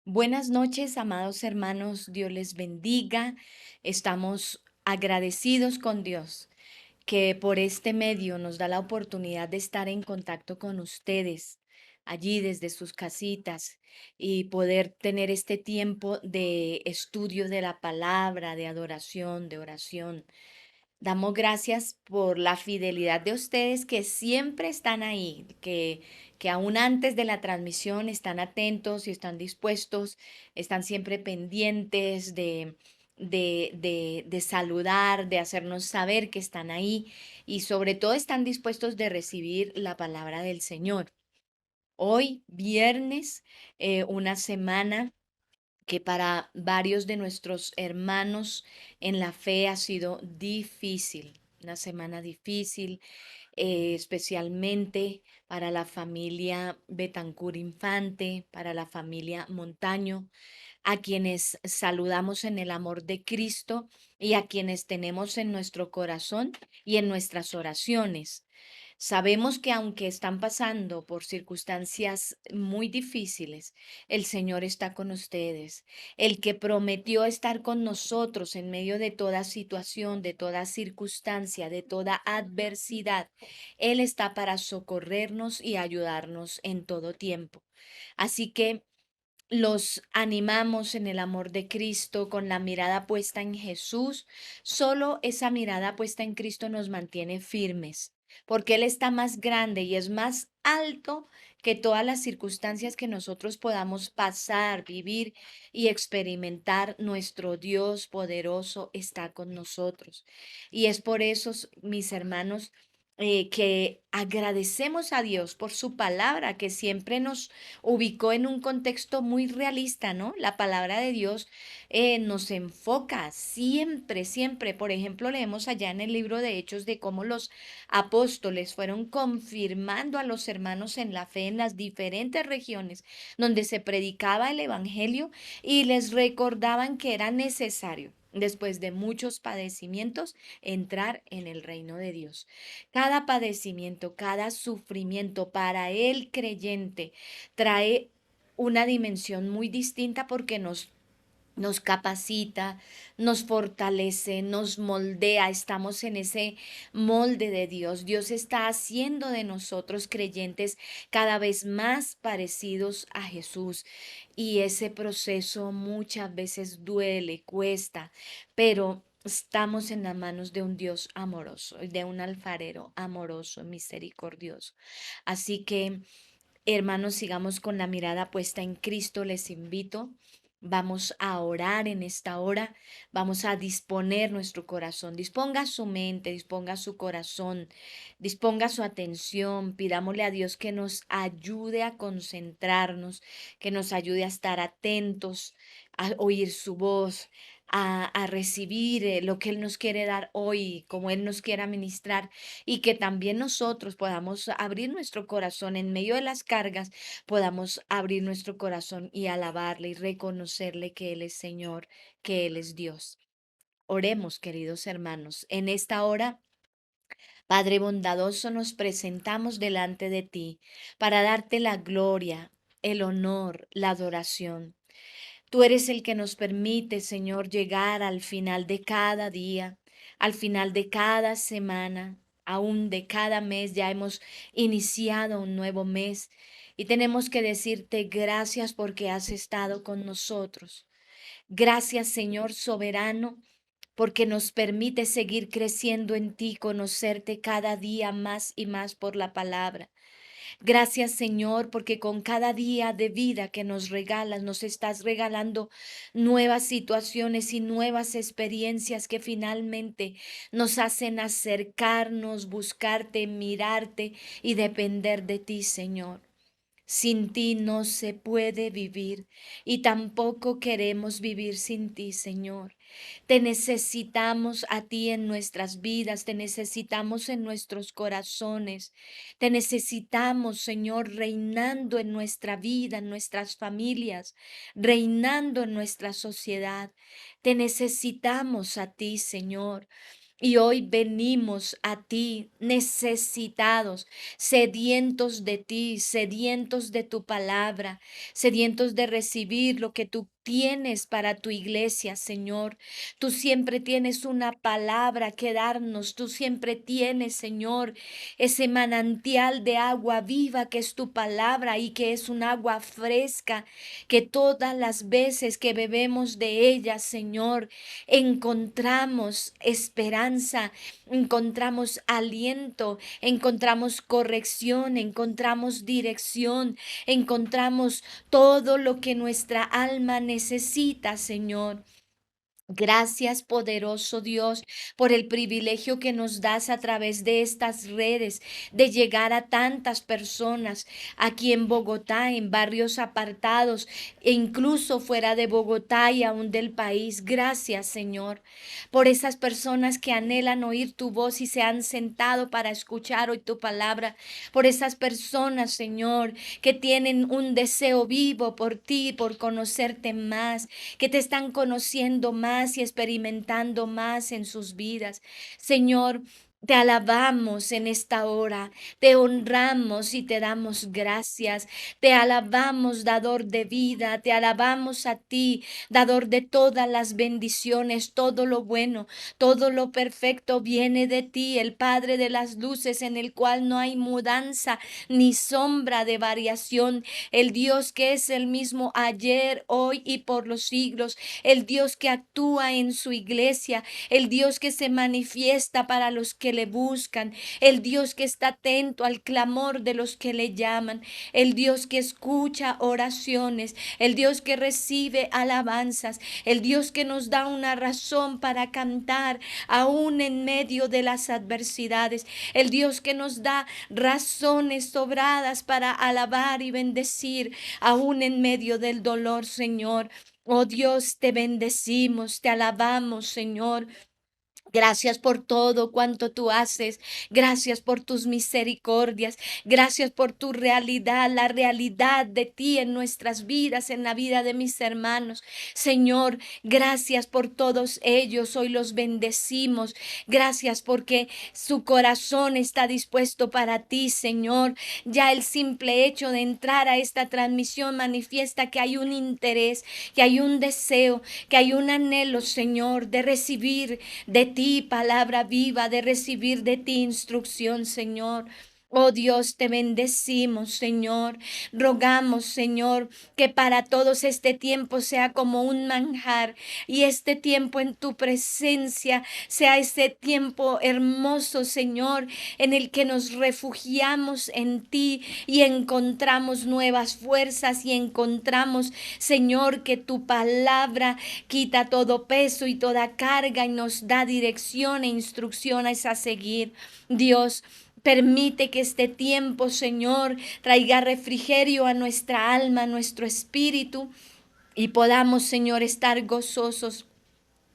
Buenas noches, amados hermanos, Dios les bendiga. Estamos agradecidos con Dios que por este medio nos da la oportunidad de estar en contacto con ustedes allí desde sus casitas y poder tener este tiempo de estudio de la palabra, de adoración, de oración. Damos gracias por la fidelidad de ustedes que siempre están ahí, que aún antes de la transmisión están atentos y están dispuestos, están siempre pendientes de saludar, de hacernos saber que están ahí y sobre todo están dispuestos de recibir la palabra del Señor. Hoy, viernes, una semana que para varios de nuestros hermanos en la fe ha sido difícil, una semana difícil, especialmente para la familia Betancur Infante, para la familia Montaño, a quienes saludamos en el amor de Cristo y a quienes tenemos en nuestro corazón y en nuestras oraciones. Sabemos que aunque están pasando por circunstancias muy difíciles, el Señor está con ustedes. El que prometió estar con nosotros en medio de toda situación, de toda circunstancia, de toda adversidad, Él está para socorrernos y ayudarnos en todo tiempo. Así que los animamos en el amor de Cristo, con la mirada puesta en Jesús. Solo esa mirada puesta en Cristo nos mantiene firmes, porque Él está más grande y es más alto que todas las circunstancias que nosotros podamos pasar, vivir y experimentar. Nuestro Dios poderoso está con nosotros. Y es por eso, mis hermanos, que agradecemos a Dios por su palabra, que siempre nos ubicó en un contexto muy realista, ¿no? La palabra de Dios nos enfoca siempre, siempre. Por ejemplo, leemos allá en el libro de Hechos de cómo los apóstoles fueron confirmando a los hermanos en la fe en las diferentes regiones donde se predicaba el Evangelio y les recordaban que era necesario, después de muchos padecimientos, entrar en el reino de Dios. Cada padecimiento, cada sufrimiento para el creyente trae una dimensión muy distinta porque nos capacita, nos fortalece, nos moldea, estamos en ese molde de Dios. Dios está haciendo de nosotros creyentes cada vez más parecidos a Jesús y ese proceso muchas veces duele, cuesta, pero estamos en las manos de un Dios amoroso, de un alfarero amoroso, misericordioso. Así que hermanos, sigamos con la mirada puesta en Cristo, les invito. Vamos a orar en esta hora, vamos a disponer nuestro corazón, disponga su mente, disponga su corazón, disponga su atención, pidámosle a Dios que nos ayude a concentrarnos, que nos ayude a estar atentos, a oír su voz, a recibir lo que Él nos quiere dar hoy, como Él nos quiera ministrar y que también nosotros podamos abrir nuestro corazón en medio de las cargas, podamos abrir nuestro corazón y alabarle y reconocerle que Él es Señor, que Él es Dios. Oremos, queridos hermanos, en esta hora. Padre bondadoso, nos presentamos delante de ti para darte la gloria, el honor, la adoración. Tú eres el que nos permite, Señor, llegar al final de cada día, al final de cada semana, aún de cada mes. Ya hemos iniciado un nuevo mes y tenemos que decirte gracias porque has estado con nosotros. Gracias, Señor soberano, porque nos permite seguir creciendo en ti, conocerte cada día más y más por la palabra. Gracias, Señor, porque con cada día de vida que nos regalas, nos estás regalando nuevas situaciones y nuevas experiencias que finalmente nos hacen acercarnos, buscarte, mirarte y depender de ti, Señor. Sin ti no se puede vivir y tampoco queremos vivir sin ti, Señor. Te necesitamos a ti en nuestras vidas, te necesitamos en nuestros corazones, te necesitamos, Señor, reinando en nuestra vida, en nuestras familias, reinando en nuestra sociedad. Te necesitamos a ti, Señor. Y hoy venimos a ti necesitados, sedientos de ti, sedientos de tu palabra, sedientos de recibir lo que tú tienes para tu iglesia, Señor. Tú siempre tienes una palabra que darnos, tú siempre tienes, Señor, ese manantial de agua viva que es tu palabra y que es un agua fresca, que todas las veces que bebemos de ella, Señor, encontramos esperanza, encontramos aliento, encontramos corrección, encontramos dirección, encontramos todo lo que nuestra alma necesita, Señor. Gracias, poderoso Dios, por el privilegio que nos das a través de estas redes, de llegar a tantas personas aquí en Bogotá, en barrios apartados, e incluso fuera de Bogotá y aún del país. Gracias, Señor, por esas personas que anhelan oír tu voz y se han sentado para escuchar hoy tu palabra, por esas personas, Señor, que tienen un deseo vivo por ti, por conocerte más, que te están conociendo más y experimentando más en sus vidas. Señor, te alabamos en esta hora, te honramos y te damos gracias, te alabamos, dador de vida, te alabamos a ti, dador de todas las bendiciones, todo lo bueno, todo lo perfecto viene de ti, el Padre de las luces, en el cual no hay mudanza ni sombra de variación, el Dios que es el mismo ayer, hoy y por los siglos, el Dios que actúa en su iglesia, el Dios que se manifiesta para los que le buscan, el Dios que está atento al clamor de los que le llaman, el Dios que escucha oraciones, el Dios que recibe alabanzas, el Dios que nos da una razón para cantar aún en medio de las adversidades, el Dios que nos da razones sobradas para alabar y bendecir aún en medio del dolor, Señor. Oh Dios, te bendecimos, te alabamos, Señor. Gracias por todo cuanto tú haces. Gracias por tus misericordias. Gracias por tu realidad, la realidad de ti en nuestras vidas, en la vida de mis hermanos. Señor, gracias por todos ellos. Hoy los bendecimos. Gracias porque su corazón está dispuesto para ti, Señor. Ya el simple hecho de entrar a esta transmisión manifiesta que hay un interés, que hay un deseo, que hay un anhelo, Señor, de recibir de ti palabra viva, de recibir de ti instrucción, Señor. Oh Dios, te bendecimos, Señor. Rogamos, Señor, que para todos este tiempo sea como un manjar y este tiempo en tu presencia sea ese tiempo hermoso, Señor, en el que nos refugiamos en ti y encontramos nuevas fuerzas y encontramos, Señor, que tu palabra quita todo peso y toda carga y nos da dirección e instrucciones a seguir. Dios, permite que este tiempo, Señor, traiga refrigerio a nuestra alma, a nuestro espíritu y podamos, Señor, estar gozosos.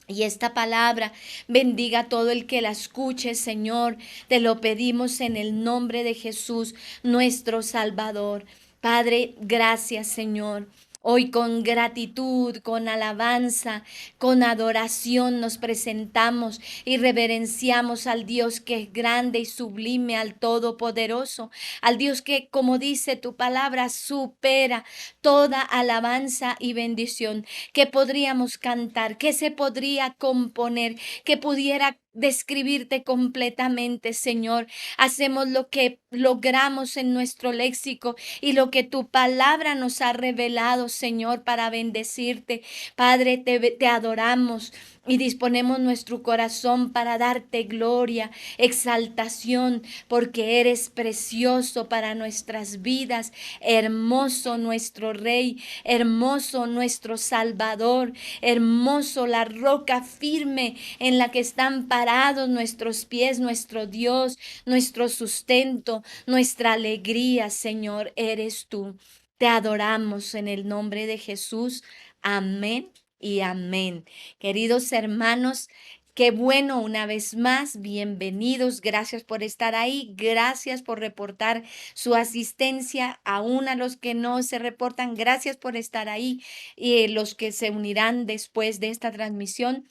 Y esta palabra bendiga a todo el que la escuche, Señor. Te lo pedimos en el nombre de Jesús, nuestro Salvador. Padre, gracias, Señor. Hoy con gratitud, con alabanza, con adoración nos presentamos y reverenciamos al Dios que es grande y sublime, al Todopoderoso, al Dios que, como dice tu palabra, supera toda alabanza y bendición. ¿Qué podríamos cantar? ¿Qué se podría componer? ¿Que pudiera describirte completamente, Señor? Hacemos lo que logramos en nuestro léxico y lo que tu palabra nos ha revelado, Señor, para bendecirte. Padre, te adoramos y disponemos nuestro corazón para darte gloria, exaltación, porque eres precioso para nuestras vidas, hermoso nuestro Rey, hermoso nuestro Salvador, hermoso la roca firme en la que están parados nuestros pies, nuestro Dios, nuestro sustento, nuestra alegría, Señor, eres tú. Te adoramos en el nombre de Jesús. Amén y amén. Queridos hermanos, qué bueno una vez más, bienvenidos, gracias por estar ahí, gracias por reportar su asistencia, aún a los que no se reportan, gracias por estar ahí y los que se unirán después de esta transmisión.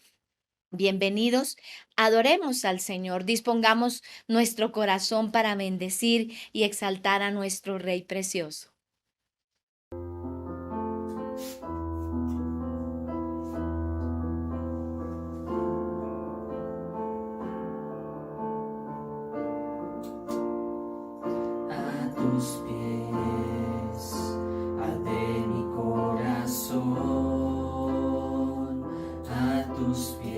Bienvenidos, adoremos al Señor, dispongamos nuestro corazón para bendecir y exaltar a nuestro Rey precioso. A tus pies arde mi corazón, a tus pies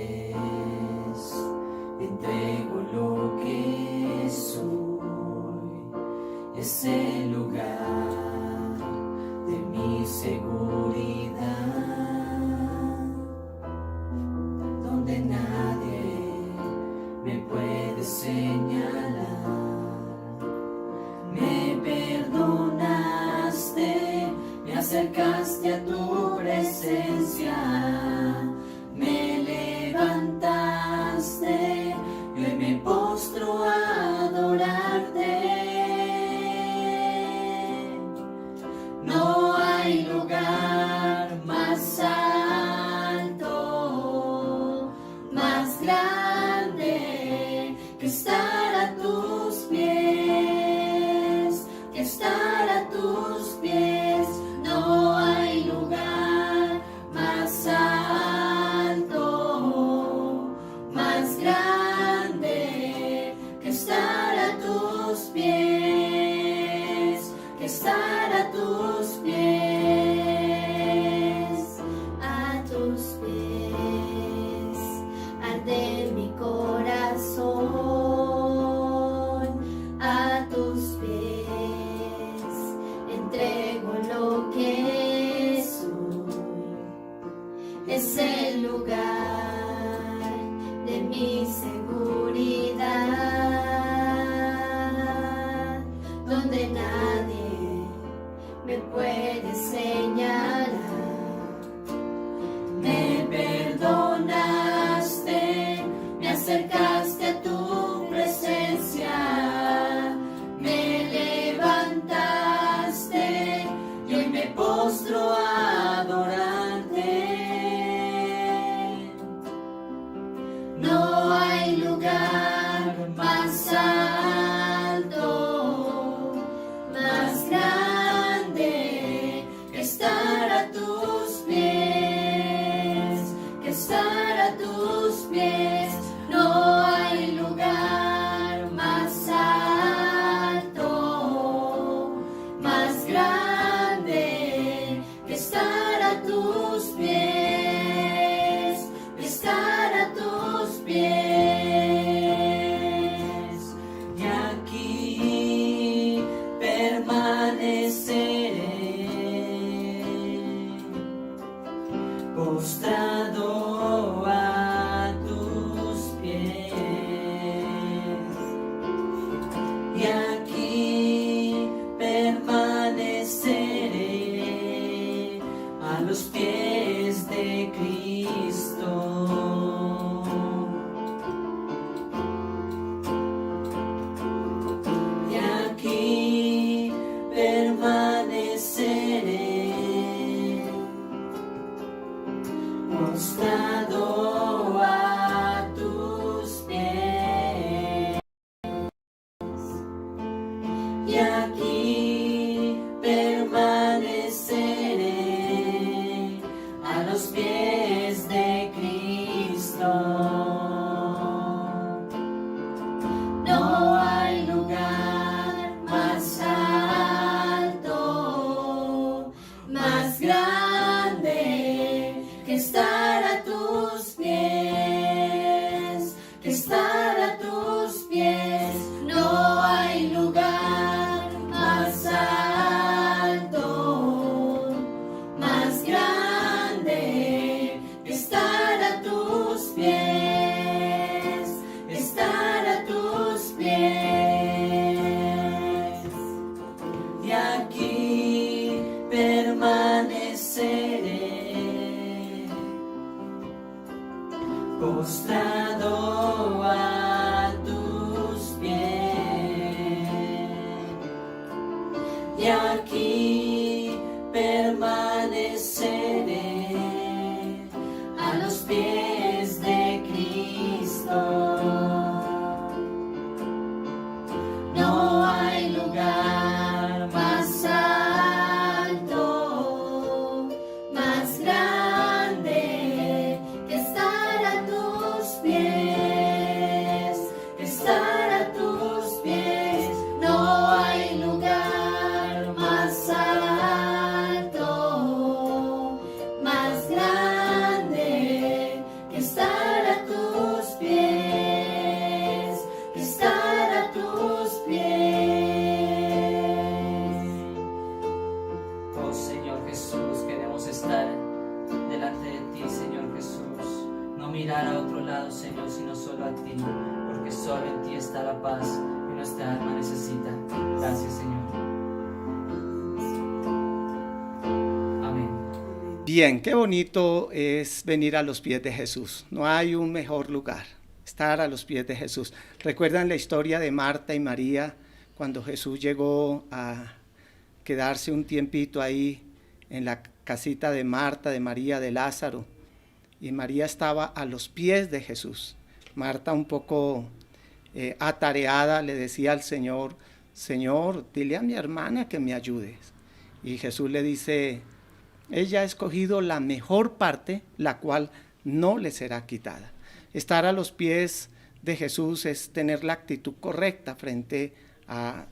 entrego lo que soy. Es el lugar de mi seguridad, donde nadie me puede señalar. Me perdonaste, me acercaste a tu presencia, me levantaste y hoy me postro a adorarte. No hay lugar más alto, más grande que estar a tus pies, que estar a tus pies. No hay lugar más alto, más grande que estar a tus pies, que estar a tus pies, a tus pies arde mi corazón, a tus pies entrego lo que soy. Es el lugar de mi seguridad, donde nadie me puede señalar. Me perdonaste, me acercaste a tu presencia, me levantaste y hoy me postro a adorarte. No hay lugar más alto, más grande que estar a tus pies, que estar a tus pies. No hay lugar más alto, más grande que estar a tus pies, que estar a tus pies. Y aquí permaneceré, postrado a tus pies. Y aquí permaneceré a los pies de Cristo. Y aquí permaneceré, postrado a tus pies. Y aquí permaneceré a los pies de Cristo. No hay lugar más alto, más grande que estar a tus pies, que estar a tus pies. No hay lugar más alto, más grande que estar a tus pies, estar a tus pies. Y aquí permaneceré, postrado a tus pies. Y aquí permaneceré a los pies de Cristo. más grande que estar a tus pies, estar a tus pies. No hay lugar más alto, más grande que estar a tus pies, que estar a tus pies. Oh Señor Jesús, queremos estar delante de ti, Señor Jesús. No mirar a otro lado, Señor, sino solo a ti, porque solo en ti está la paz que nuestra alma necesita. Gracias, Señor. Amén. Bien, qué bonito es venir a los pies de Jesús. No hay un mejor lugar, estar a los pies de Jesús. ¿Recuerdan la historia de Marta y María cuando Jesús llegó a quedarse un tiempito ahí en la casita de Marta, de María, de Lázaro? Y María estaba a los pies de Jesús. Marta, un poco atareada, le decía al Señor: Señor, dile a mi hermana que me ayudes. Y Jesús le dice: ella ha escogido la mejor parte, la cual no le será quitada. Estar a los pies de Jesús es tener la actitud correcta frente a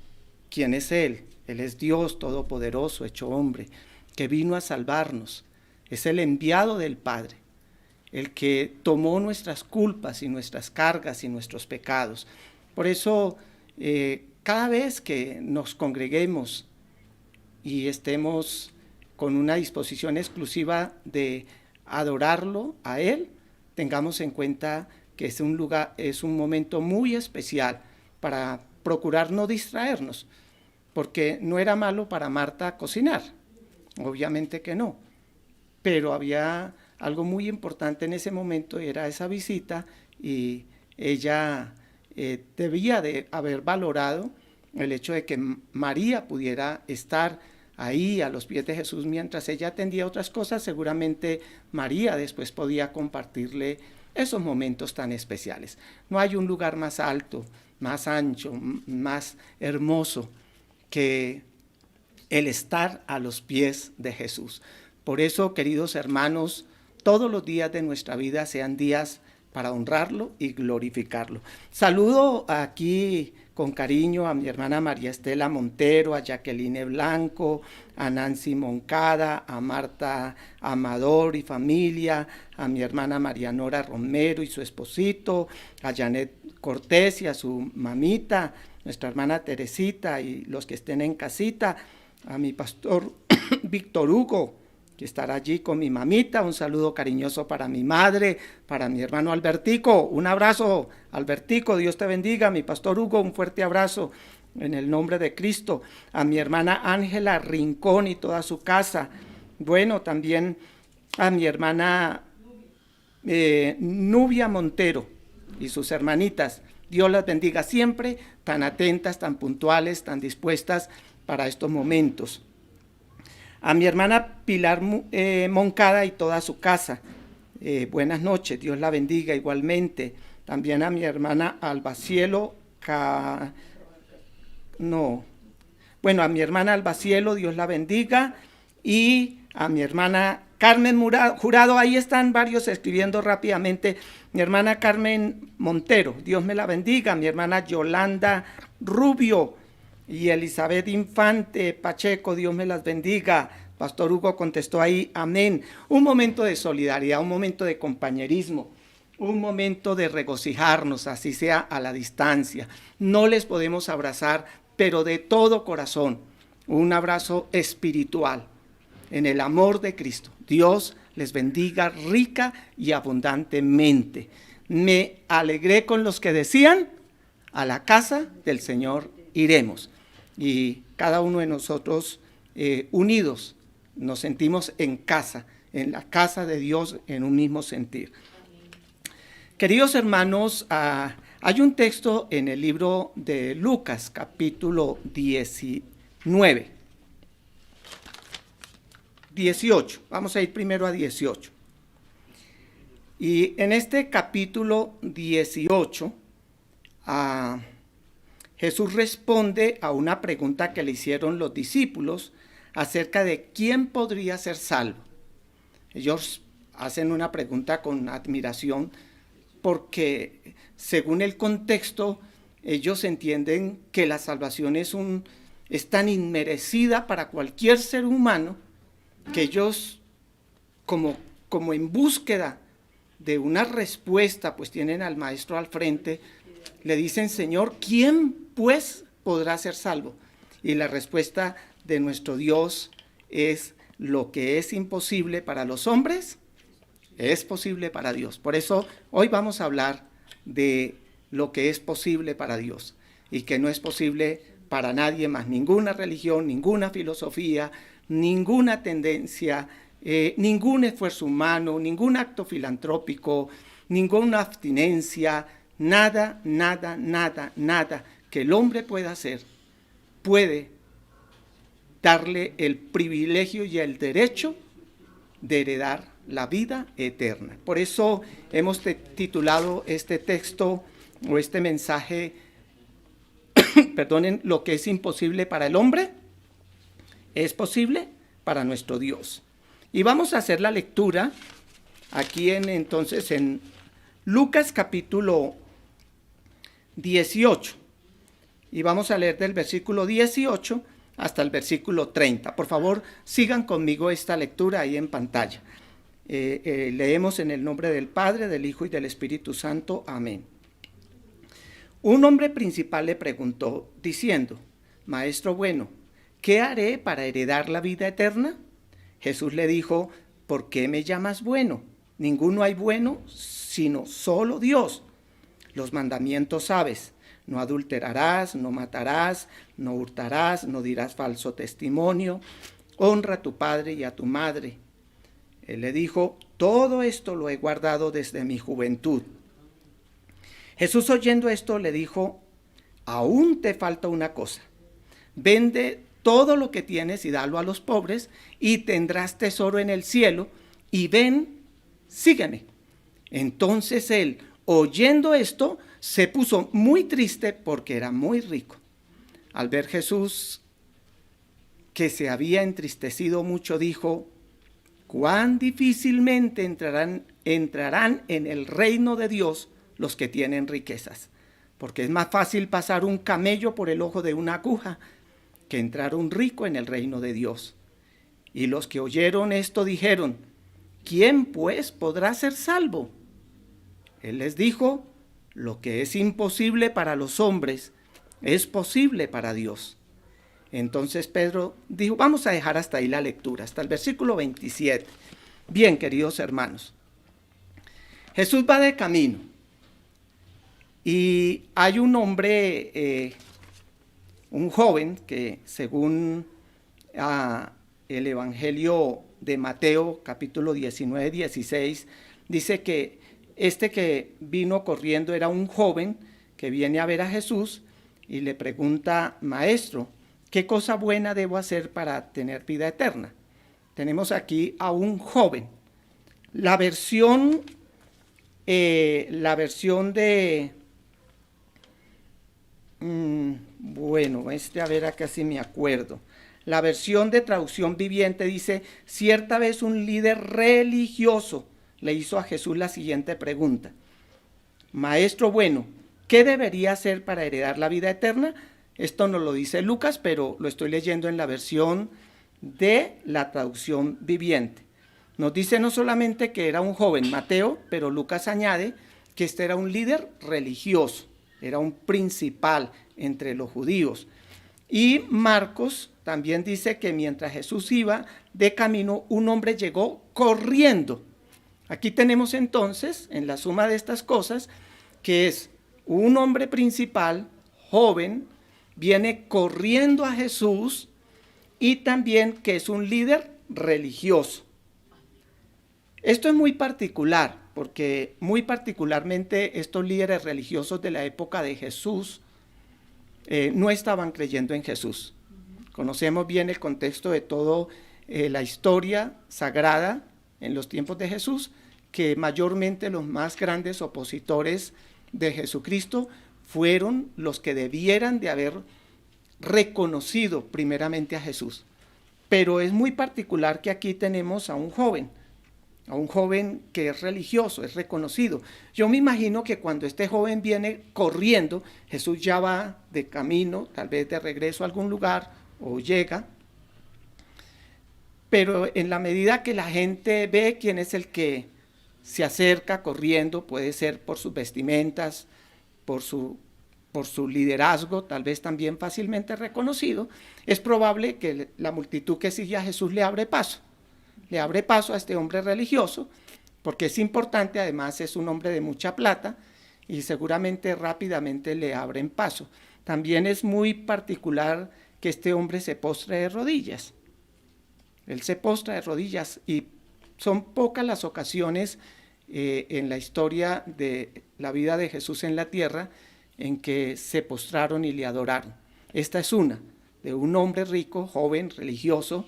quien es Él. Él es Dios todopoderoso, hecho hombre, que vino a salvarnos. Es el enviado del Padre, el que tomó nuestras culpas y nuestras cargas y nuestros pecados. Por eso, cada vez que nos congreguemos y estemos con una disposición exclusiva de adorarlo a Él, tengamos en cuenta que es un lugar, es un momento muy especial para procurar no distraernos, porque no era malo para Marta cocinar, obviamente que no, pero había algo muy importante en ese momento, era esa visita, y ella debía de haber valorado el hecho de que María pudiera estar ahí a los pies de Jesús mientras ella atendía otras cosas. Seguramente María después podía compartirle esos momentos tan especiales. No hay un lugar más alto, más ancho, más hermoso que el estar a los pies de Jesús. Por eso, queridos hermanos, todos los días de nuestra vida sean días para honrarlo y glorificarlo. Saludo aquí con cariño a mi hermana María Estela Montero, a Jacqueline Blanco, a Nancy Moncada, a Marta Amador y familia, a mi hermana María Nora Romero y su esposito, a Janet Cortés y a su mamita, nuestra hermana Teresita y los que estén en casita, a mi pastor Víctor Hugo, que estará allí con mi mamita. Un saludo cariñoso para mi madre, para mi hermano Albertico. Un abrazo, Albertico, Dios te bendiga. Mi pastor Hugo, un fuerte abrazo en el nombre de Cristo. A mi hermana Ángela Rincón y toda su casa. Bueno, también a mi hermana Nubia Montero y sus hermanitas. Dios las bendiga siempre, tan atentas, tan puntuales, tan dispuestas para estos momentos. A mi hermana Pilar Moncada y toda su casa, buenas noches, Dios la bendiga igualmente. También a mi hermana Albacielo, a mi hermana Albacielo, Dios la bendiga. Y a mi hermana Carmen Jurado, ahí están varios escribiendo rápidamente. Mi hermana Carmen Montero, Dios me la bendiga. Mi hermana Yolanda Rubio y Elizabeth Infante Pacheco, Dios me las bendiga. Pastor Hugo contestó ahí, amén. Un momento de solidaridad, un momento de compañerismo, un momento de regocijarnos, así sea a la distancia. No les podemos abrazar, pero de todo corazón, un abrazo espiritual en el amor de Cristo. Dios les bendiga rica y abundantemente. Me alegré con los que decían, a la casa del Señor iremos. Y cada uno de nosotros unidos nos sentimos en casa, en la casa de Dios, en un mismo sentir. Queridos hermanos, hay un texto en el libro de Lucas, capítulo 18. Vamos a ir primero a 18. Y en este capítulo 18, Jesús responde a una pregunta que le hicieron los discípulos acerca de quién podría ser salvo. Ellos hacen una pregunta con admiración porque según el contexto ellos entienden que la salvación es tan inmerecida para cualquier ser humano que ellos como en búsqueda de una respuesta, pues tienen al maestro al frente, le dicen: Señor, ¿quién pues podrá ser salvo? Y la respuesta de nuestro Dios es: lo que es imposible para los hombres, es posible para Dios. Por eso hoy vamos a hablar de lo que es posible para Dios y que no es posible para nadie más, ninguna religión, ninguna filosofía, ninguna tendencia, ningún esfuerzo humano, ningún acto filantrópico, ninguna abstinencia, nada que el hombre pueda hacer puede darle el privilegio y el derecho de heredar la vida eterna. Por eso hemos titulado este texto o este mensaje, perdonen, lo que es imposible para el hombre, es posible para nuestro Dios. Y vamos a hacer la lectura aquí entonces en Lucas capítulo 18. Y vamos a leer del versículo 18 hasta el versículo 30. Por favor, sigan conmigo esta lectura ahí en pantalla. Leemos en el nombre del Padre, del Hijo y del Espíritu Santo. Amén. Un hombre principal le preguntó, diciendo: Maestro bueno, ¿qué haré para heredar la vida eterna? Jesús le dijo: ¿por qué me llamas bueno? Ninguno hay bueno, sino solo Dios. Los mandamientos sabes: no adulterarás, no matarás, no hurtarás, no dirás falso testimonio, honra a tu padre y a tu madre. Él le dijo: todo esto lo he guardado desde mi juventud. Jesús, oyendo esto, le dijo: aún te falta una cosa. Vende todo lo que tienes y dalo a los pobres, y tendrás tesoro en el cielo, y ven, sígueme. Entonces él, oyendo esto, se puso muy triste porque era muy rico. Al ver Jesús que se había entristecido mucho, dijo: cuán difícilmente entrarán en el reino de Dios los que tienen riquezas, porque es más fácil pasar un camello por el ojo de una aguja que entrar un rico en el reino de Dios. Y los que oyeron esto dijeron: ¿quién pues podrá ser salvo? Él les dijo: lo que es imposible para los hombres es posible para Dios. Entonces Pedro dijo: vamos a dejar hasta ahí la lectura, hasta el versículo 27. Bien, queridos hermanos, Jesús va de camino y hay un hombre, un joven que según el Evangelio de Mateo capítulo 19, 16, dice que este que vino corriendo era un joven que viene a ver a Jesús y le pregunta: Maestro, ¿qué cosa buena debo hacer para tener vida eterna? Tenemos aquí a un joven. La versión de... bueno, a ver, acá sí me acuerdo. La versión de traducción viviente dice: cierta vez un líder religioso le hizo a Jesús la siguiente pregunta: Maestro bueno, ¿qué debería hacer para heredar la vida eterna? Esto no lo dice Lucas, pero lo estoy leyendo en la versión de la traducción viviente. Nos dice no solamente que era un joven, Mateo, pero Lucas añade que este era un líder religioso, era un principal entre los judíos. Y Marcos también dice que mientras Jesús iba de camino, un hombre llegó corriendo. Aquí tenemos entonces, en la suma de estas cosas, que es un hombre principal, joven, viene corriendo a Jesús, y también que es un líder religioso. Esto es muy particular, porque muy particularmente estos líderes religiosos de la época de Jesús no estaban creyendo en Jesús. Conocemos bien el contexto de toda la historia sagrada en los tiempos de Jesús, que mayormente los más grandes opositores de Jesucristo fueron los que debieran de haber reconocido primeramente a Jesús. Pero es muy particular que aquí tenemos a un joven a un joven que es religioso, es reconocido. Yo me imagino que cuando este joven viene corriendo, Jesús ya va de camino, tal vez de regreso a algún lugar o llega, pero en la medida que la gente ve quién es el que se acerca corriendo, puede ser por sus vestimentas, por su liderazgo, tal vez también fácilmente reconocido, es probable que la multitud que sigue a Jesús le abre paso a este hombre religioso, porque es importante, además es un hombre de mucha plata, y seguramente rápidamente le abren paso. También es muy particular que este hombre se postre de rodillas. Él se postra de rodillas, y son pocas las ocasiones en la historia de la vida de Jesús en la tierra en que se postraron y le adoraron. Esta es una, de un hombre rico, joven, religioso,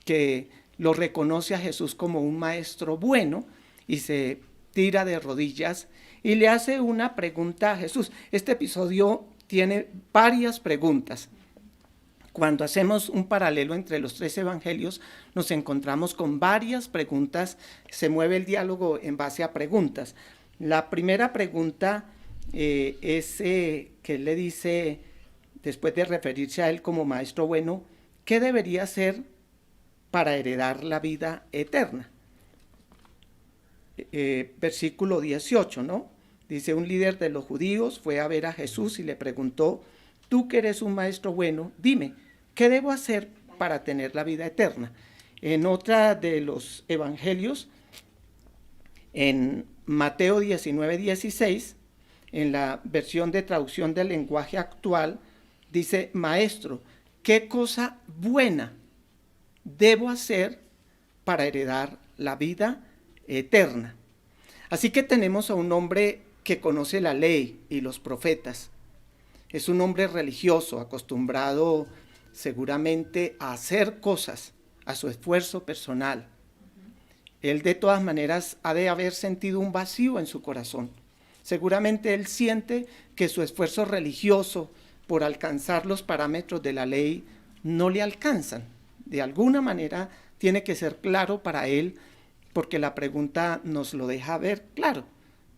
que lo reconoce a Jesús como un maestro bueno y se tira de rodillas y le hace una pregunta a Jesús. Este episodio tiene varias preguntas. Cuando hacemos un paralelo entre los 3 evangelios, nos encontramos con varias preguntas, se mueve el diálogo en base a preguntas. La primera pregunta es que él le dice, después de referirse a él como maestro bueno, ¿qué debería hacer para heredar la vida eterna? Versículo 18, ¿no? Dice, un líder de los judíos fue a ver a Jesús y le preguntó, tú que eres un maestro bueno, dime, ¿qué debo hacer para tener la vida eterna? En otra de los evangelios, en Mateo 19:16, en la versión de traducción del lenguaje actual, dice, maestro, ¿qué cosa buena debo hacer para heredar la vida eterna? Así que tenemos a un hombre que conoce la ley y los profetas. Es un hombre religioso, acostumbrado seguramente a hacer cosas a su esfuerzo personal. Él de todas maneras ha de haber sentido un vacío en su corazón. Seguramente él siente que su esfuerzo religioso por alcanzar los parámetros de la ley no le alcanzan. De alguna manera tiene que ser claro para él, porque la pregunta nos lo deja ver claro,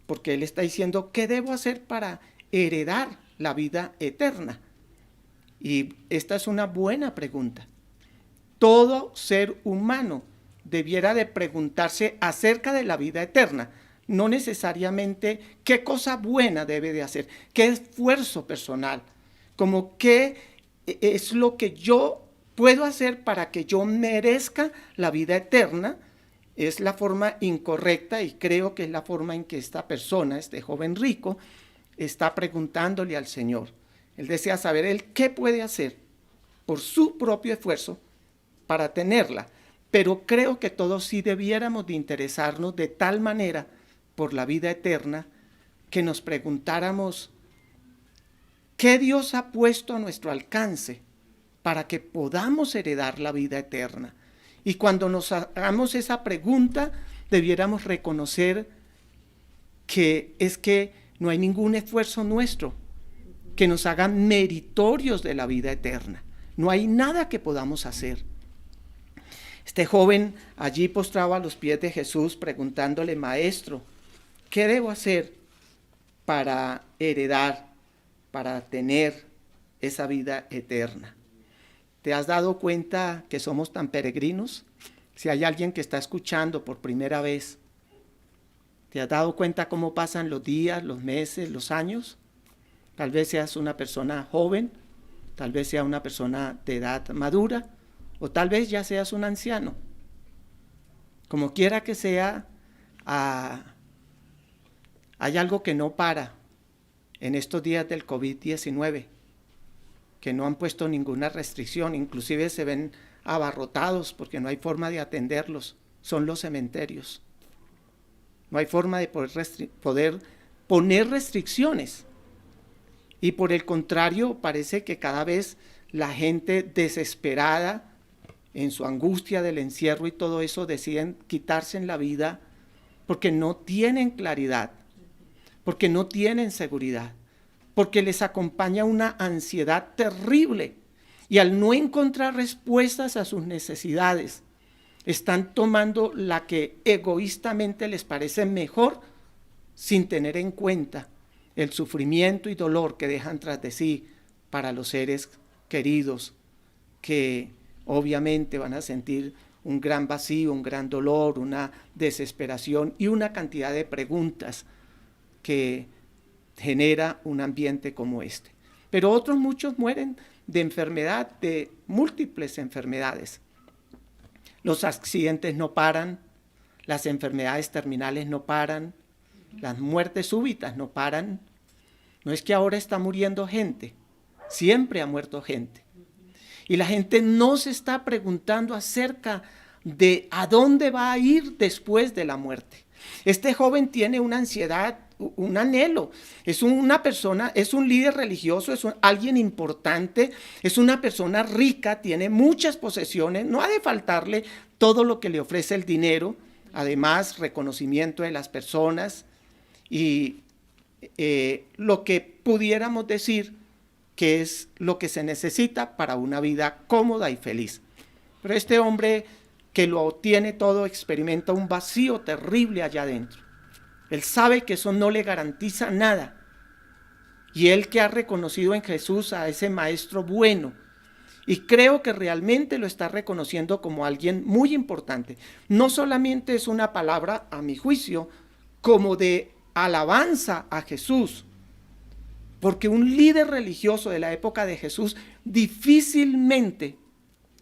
porque él está diciendo, ¿qué debo hacer para heredar la vida eterna? Y esta es una buena pregunta. Todo ser humano debiera de preguntarse acerca de la vida eterna, no necesariamente qué cosa buena debe de hacer, qué esfuerzo personal, como qué es lo que yo puedo hacer para que yo merezca la vida eterna. Es la forma incorrecta y creo que es la forma en que esta persona, este joven rico, está preguntándole al Señor. Él desea saber él qué puede hacer por su propio esfuerzo para tenerla, pero creo que todos sí debiéramos de interesarnos de tal manera por la vida eterna que nos preguntáramos ¿qué Dios ha puesto a nuestro alcance para que podamos heredar la vida eterna? Y cuando nos hagamos esa pregunta, debiéramos reconocer que es que no hay ningún esfuerzo nuestro que nos haga meritorios de la vida eterna. No hay nada que podamos hacer. Este joven allí postrado a los pies de Jesús preguntándole, maestro, ¿qué debo hacer para heredar, para tener esa vida eterna? ¿Te has dado cuenta que somos tan peregrinos? Si hay alguien que está escuchando por primera vez, ¿te has dado cuenta cómo pasan los días, los meses, los años? Tal vez seas una persona joven, tal vez sea una persona de edad madura, o tal vez ya seas un anciano. Como quiera que sea, hay algo que no para en estos días del COVID-19, que no han puesto ninguna restricción, inclusive se ven abarrotados porque no hay forma de atenderlos, son los cementerios. No hay forma de poder poner restricciones. Y por el contrario, parece que cada vez la gente desesperada en su angustia del encierro y todo eso deciden quitarse en la vida porque no tienen claridad, porque no tienen seguridad, porque les acompaña una ansiedad terrible y al no encontrar respuestas a sus necesidades, Están tomando la que egoístamente les parece mejor sin tener en cuenta el sufrimiento y dolor que dejan tras de sí para los seres queridos, que obviamente van a sentir un gran vacío, un gran dolor, una desesperación y una cantidad de preguntas que genera un ambiente como este. Pero otros muchos mueren de enfermedad, de múltiples enfermedades. Los accidentes no paran, las enfermedades terminales no paran, las muertes súbitas no paran. No es que ahora está muriendo gente, siempre ha muerto gente. Y la gente no se está preguntando acerca de a dónde va a ir después de la muerte. Este joven tiene una ansiedad, un anhelo. Es una persona, es un líder religioso, alguien importante, es una persona rica, tiene muchas posesiones, no ha de faltarle todo lo que le ofrece el dinero, además reconocimiento de las personas y lo que pudiéramos decir que es lo que se necesita para una vida cómoda y feliz. Pero este hombre que lo tiene todo experimenta un vacío terrible allá adentro. Él sabe que eso no le garantiza nada. Y él que ha reconocido en Jesús a ese maestro bueno, y creo que realmente lo está reconociendo como alguien muy importante. No solamente es una palabra, a mi juicio, como de alabanza a Jesús, porque un líder religioso de la época de Jesús difícilmente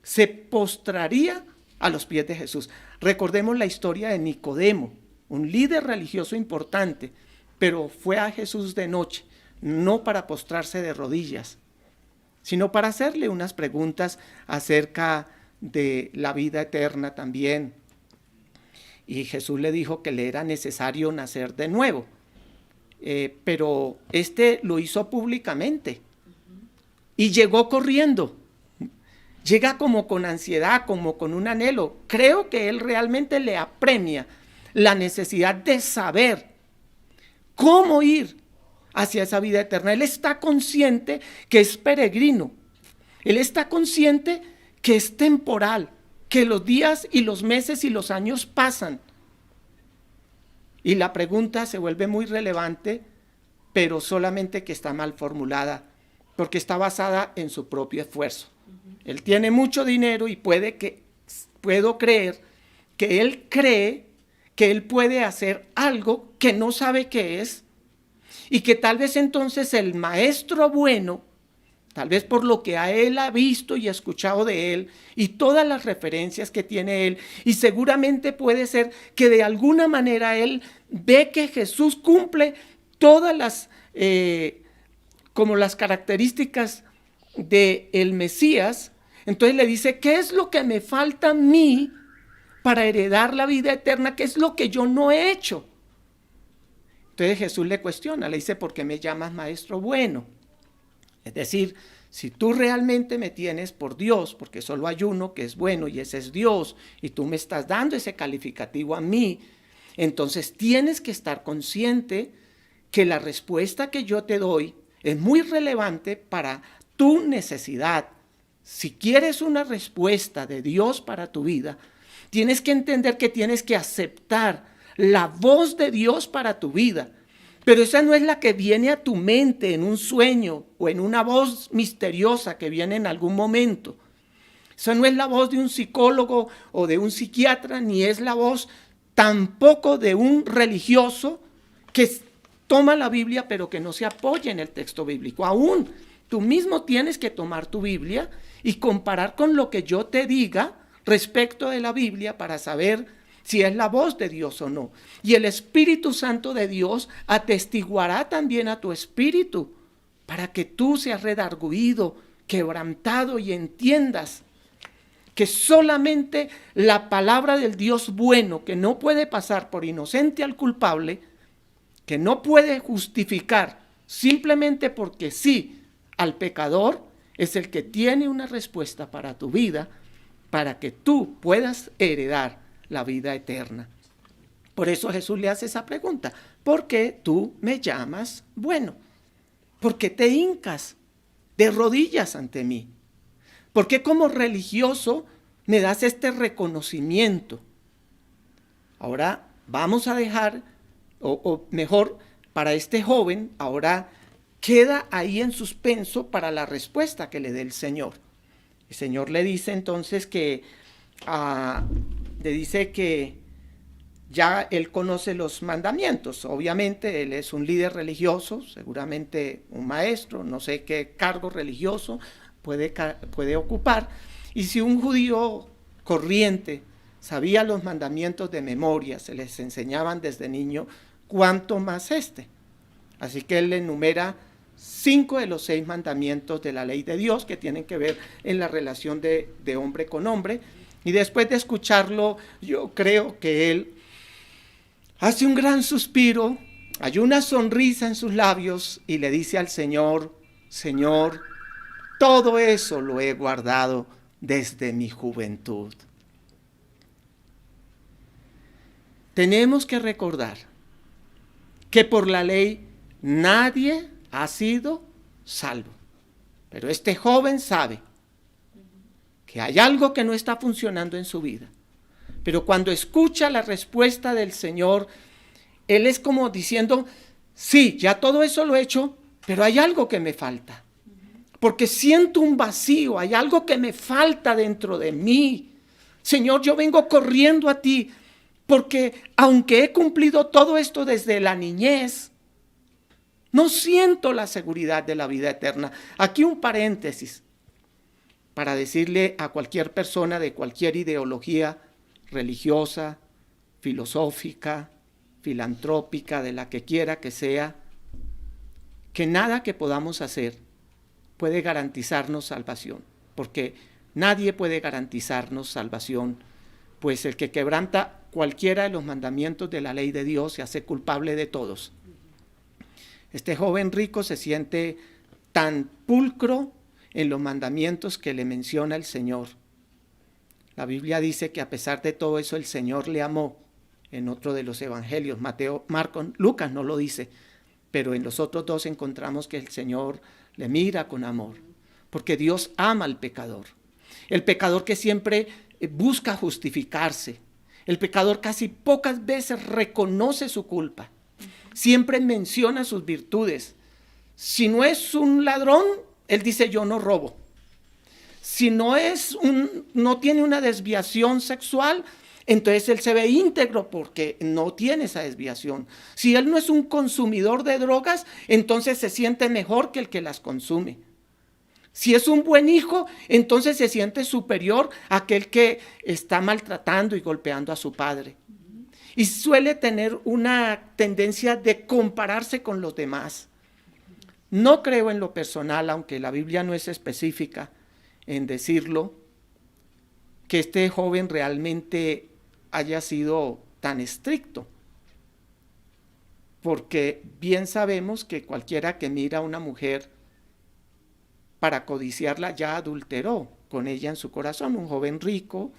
se postraría a los pies de Jesús. Recordemos la historia de Nicodemo, un líder religioso importante, pero fue a Jesús de noche, no para postrarse de rodillas, sino para hacerle unas preguntas acerca de la vida eterna también. Y Jesús le dijo que le era necesario nacer de nuevo. Pero este lo hizo públicamente y llegó corriendo. Llega como con ansiedad, como con un anhelo. Creo que él realmente le apremia la necesidad de saber cómo ir hacia esa vida eterna. Él está consciente que es peregrino. Él está consciente que es temporal, que los días y los meses y los años pasan. Y la pregunta se vuelve muy relevante, pero solamente que está mal formulada, porque está basada en su propio esfuerzo. Él tiene mucho dinero y puedo creer que él cree que él puede hacer algo que no sabe qué es, y que tal vez entonces el maestro bueno, tal vez por lo que a él ha visto y escuchado de él y todas las referencias que tiene él, y seguramente puede ser que de alguna manera él ve que Jesús cumple todas las, como las características del Mesías. Entonces le dice, ¿qué es lo que me falta a mí para heredar la vida eterna? ¿Qué es lo que yo no he hecho? Entonces Jesús le cuestiona, le dice, ¿por qué me llamas maestro bueno? Es decir, si tú realmente me tienes por Dios, porque solo hay uno que es bueno y ese es Dios, y tú me estás dando ese calificativo a mí, entonces tienes que estar consciente que la respuesta que yo te doy es muy relevante para tu necesidad. Si quieres una respuesta de Dios para tu vida, tienes que entender que tienes que aceptar la voz de Dios para tu vida. Pero esa no es la que viene a tu mente en un sueño o en una voz misteriosa que viene en algún momento. Esa no es la voz de un psicólogo o de un psiquiatra, ni es la voz tampoco de un religioso que toma la Biblia pero que no se apoya en el texto bíblico. Aún tú mismo tienes que tomar tu Biblia y comparar con lo que yo te diga respecto de la Biblia para saber si es la voz de Dios o no. Y el Espíritu Santo de Dios atestiguará también a tu espíritu para que tú seas redarguido, quebrantado y entiendas que solamente la palabra del Dios bueno, que no puede pasar por inocente al culpable, que no puede justificar simplemente porque sí al pecador, es el que tiene una respuesta para tu vida, para que tú puedas heredar la vida eterna. Por eso Jesús le hace esa pregunta, ¿por qué tú me llamas bueno? ¿Por qué te hincas de rodillas ante mí? ¿Por qué como religioso me das este reconocimiento. Ahora vamos a dejar, o mejor, para este joven, ahora queda ahí en suspenso para la respuesta que le dé el Señor. El Señor le dice entonces que, le dice que ya él conoce los mandamientos. Obviamente él es un líder religioso, seguramente un maestro, no sé qué cargo religioso puede ocupar. Y si un judío corriente sabía los mandamientos de memoria, se les enseñaban desde niño, ¿cuánto más este? Así que él enumera 5 de los 6 mandamientos de la ley de Dios que tienen que ver en la relación de hombre con hombre. Y después de escucharlo, yo creo que él hace un gran suspiro, hay una sonrisa en sus labios y le dice al Señor: Señor, todo eso lo he guardado desde mi juventud. Tenemos que recordar que por la ley nadie ha sido salvo. Pero este joven sabe que hay algo que no está funcionando en su vida. Pero cuando escucha la respuesta del Señor, él es como diciendo: sí, ya todo eso lo he hecho, pero hay algo que me falta. Porque siento un vacío, hay algo que me falta dentro de mí. Señor, yo vengo corriendo a ti, porque aunque he cumplido todo esto desde la niñez, no siento la seguridad de la vida eterna. Aquí un paréntesis para decirle a cualquier persona de cualquier ideología religiosa, filosófica, filantrópica, de la que quiera que sea, que nada que podamos hacer puede garantizarnos salvación, porque nadie puede garantizarnos salvación, pues el que quebranta cualquiera de los mandamientos de la ley de Dios se hace culpable de todos. Este joven rico se siente tan pulcro en los mandamientos que le menciona el Señor. La Biblia dice que a pesar de todo eso el Señor le amó. En otro de los evangelios, Mateo, Marcos, Lucas no lo dice, pero en los otros 2 encontramos que el Señor le mira con amor, porque Dios ama al pecador. El pecador que siempre busca justificarse. El pecador casi pocas veces reconoce su culpa. Siempre menciona sus virtudes. Si no es un ladrón, él dice: yo no robo. Si no tiene una desviación sexual, entonces él se ve íntegro porque no tiene esa desviación. Si él no es un consumidor de drogas, entonces se siente mejor que el que las consume. Si es un buen hijo, entonces se siente superior a aquel que está maltratando y golpeando a su padre. Y suele tener una tendencia de compararse con los demás. No creo en lo personal, aunque la Biblia no es específica en decirlo, que este joven realmente haya sido tan estricto. Porque bien sabemos que cualquiera que mira a una mujer para codiciarla ya adulteró con ella en su corazón. Un joven rico,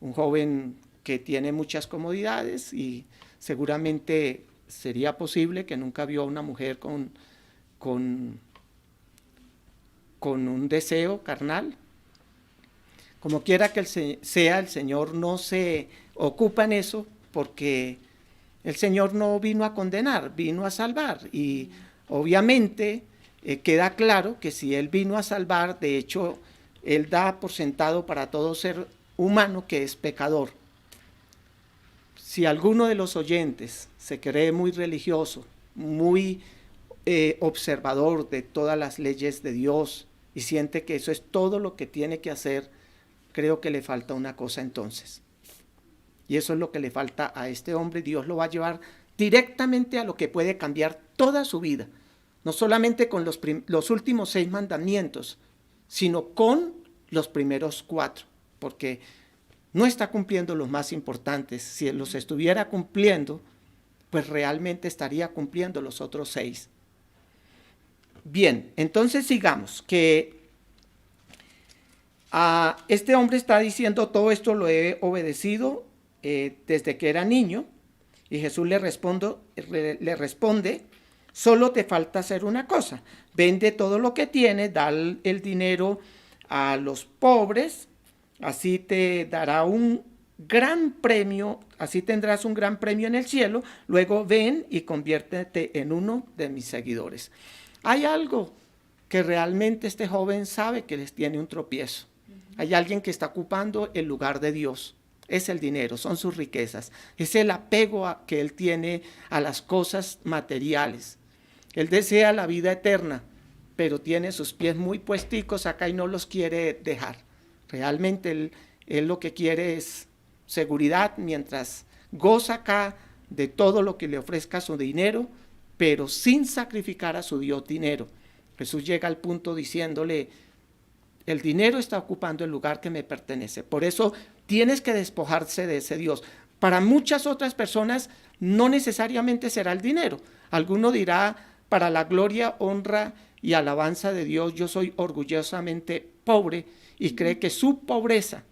un joven que tiene muchas comodidades, y seguramente sería posible que nunca vio a una mujer con un deseo carnal. Como quiera que sea, el Señor no se ocupa en eso, porque el Señor no vino a condenar, vino a salvar. Y obviamente queda claro que si Él vino a salvar, de hecho, Él da por sentado para todo ser humano que es pecador. Si alguno de los oyentes se cree muy religioso, muy observador de todas las leyes de Dios y siente que eso es todo lo que tiene que hacer, creo que le falta una cosa entonces. Y eso es lo que le falta a este hombre. Dios lo va a llevar directamente a lo que puede cambiar toda su vida. No solamente con los últimos 6 mandamientos, sino con los primeros 4. Porque no está cumpliendo los más importantes. Si los estuviera cumpliendo, pues realmente estaría cumpliendo los otros 6. Bien, entonces sigamos, que este hombre está diciendo: todo esto lo he obedecido desde que era niño. Y Jesús le responde: solo te falta hacer una cosa, vende todo lo que tienes, da el dinero a los pobres así te dará un gran premio, así tendrás un gran premio en el cielo, luego ven y conviértete en uno de mis seguidores. Hay algo que realmente este joven sabe que les tiene un tropiezo. Hay alguien que está ocupando el lugar de Dios. Es el dinero, son sus riquezas, es el apego que él tiene a las cosas materiales. Él desea la vida eterna, pero tiene sus pies muy puesticos acá y no los quiere dejar. Realmente él lo que quiere es seguridad mientras goza acá de todo lo que le ofrezca su dinero, pero sin sacrificar a su Dios dinero. Jesús llega al punto diciéndole, el dinero está ocupando el lugar que me pertenece, por eso tienes que despojarse de ese Dios. Para muchas otras personas no necesariamente será el dinero. Alguno dirá, para la gloria, honra y alabanza de Dios, yo soy orgullosamente pobre, y cree que su pobreza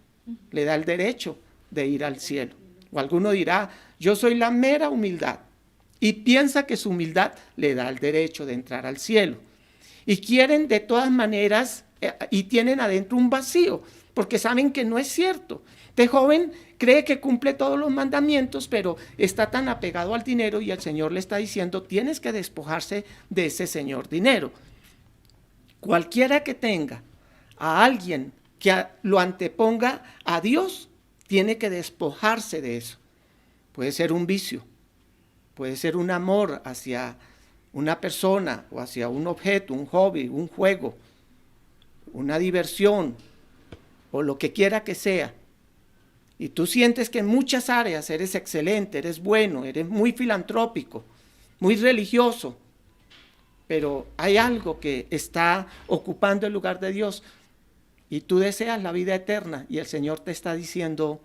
le da el derecho de ir al cielo. O alguno dirá, yo soy la mera humildad, y piensa que su humildad le da el derecho de entrar al cielo. Y quieren de todas maneras, y tienen adentro un vacío, porque saben que no es cierto. Este joven cree que cumple todos los mandamientos, pero está tan apegado al dinero, y el Señor le está diciendo, tienes que despojarse de ese señor dinero. Cualquiera que tenga a alguien que lo anteponga a Dios, tiene que despojarse de eso. Puede ser un vicio, puede ser un amor hacia una persona o hacia un objeto, un hobby, un juego, una diversión o lo que quiera que sea. Y tú sientes que en muchas áreas eres excelente, eres bueno, eres muy filantrópico, muy religioso, pero hay algo que está ocupando el lugar de Dios y tú deseas la vida eterna y el Señor te está diciendo,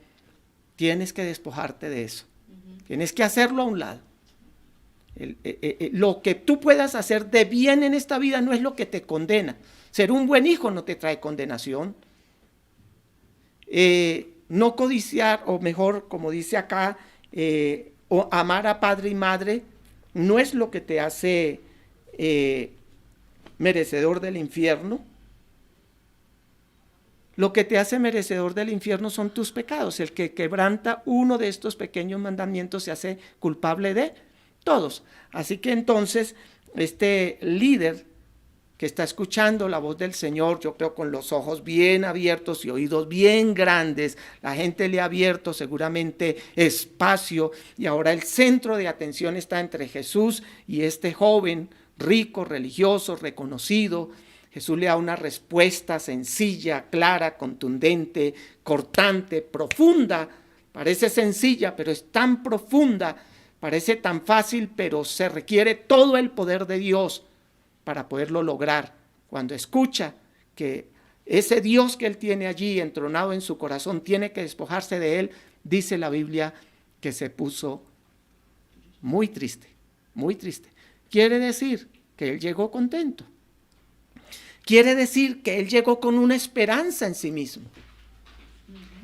tienes que despojarte de eso, tienes que hacerlo a un lado. Lo que tú puedas hacer de bien en esta vida no es lo que te condena. Ser un buen hijo no te trae condenación. No codiciar, o mejor, como dice acá, o amar a padre y madre, no es lo que te hace merecedor del infierno. Lo que te hace merecedor del infierno son tus pecados. El que quebranta uno de estos pequeños mandamientos se hace culpable de todos. Así que entonces, este líder que está escuchando la voz del Señor, yo creo con los ojos bien abiertos y oídos bien grandes, la gente le ha abierto seguramente espacio y ahora el centro de atención está entre Jesús y este joven rico, religioso, reconocido. Jesús le da una respuesta sencilla, clara, contundente, cortante, profunda. Parece sencilla, pero es tan profunda, parece tan fácil, pero se requiere todo el poder de Dios para poderlo lograr. Cuando escucha que ese Dios que él tiene allí entronado en su corazón tiene que despojarse de él, dice la Biblia que se puso muy triste, muy triste. Quiere decir que él llegó contento. Quiere decir que él llegó con una esperanza en sí mismo.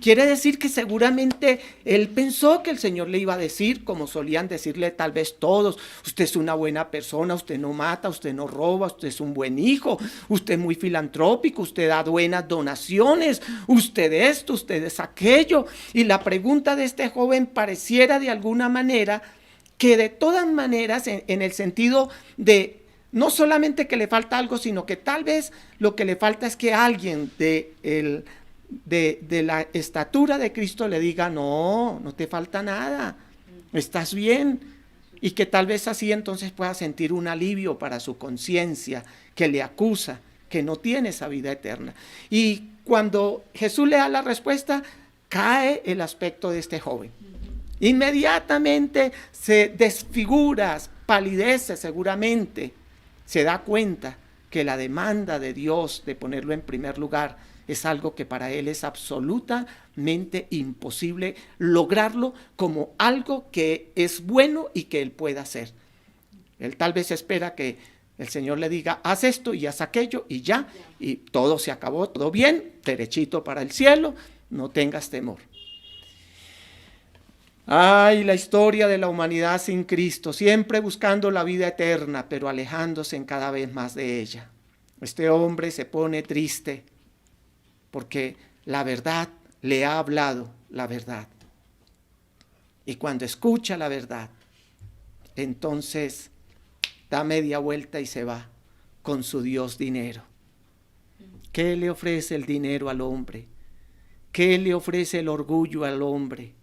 Quiere decir que seguramente él pensó que el Señor le iba a decir, como solían decirle tal vez todos, usted es una buena persona, usted no mata, usted no roba, usted es un buen hijo, usted es muy filantrópico, usted da buenas donaciones, usted esto, usted es aquello. Y la pregunta de este joven pareciera de alguna manera que de todas maneras, en el sentido de no solamente que le falta algo, sino que tal vez lo que le falta es que alguien de la estatura de Cristo le diga, no, no te falta nada, estás bien. Y que tal vez así entonces pueda sentir un alivio para su conciencia que le acusa, que no tiene esa vida eterna. Y cuando Jesús le da la respuesta, cae el aspecto de este joven. Inmediatamente se desfigura, palidece seguramente. Se da cuenta que la demanda de Dios de ponerlo en primer lugar es algo que para él es absolutamente imposible lograrlo como algo que es bueno y que él pueda hacer. Él tal vez espera que el Señor le diga, haz esto y haz aquello y ya, y todo se acabó, todo bien, derechito para el cielo, no tengas temor. Ay, la historia de la humanidad sin Cristo, siempre buscando la vida eterna, pero alejándose en cada vez más de ella. Este hombre se pone triste porque la verdad le ha hablado la verdad. Y cuando escucha la verdad, entonces da media vuelta y se va con su Dios dinero. ¿Qué le ofrece el dinero al hombre? ¿Qué le ofrece el orgullo al hombre?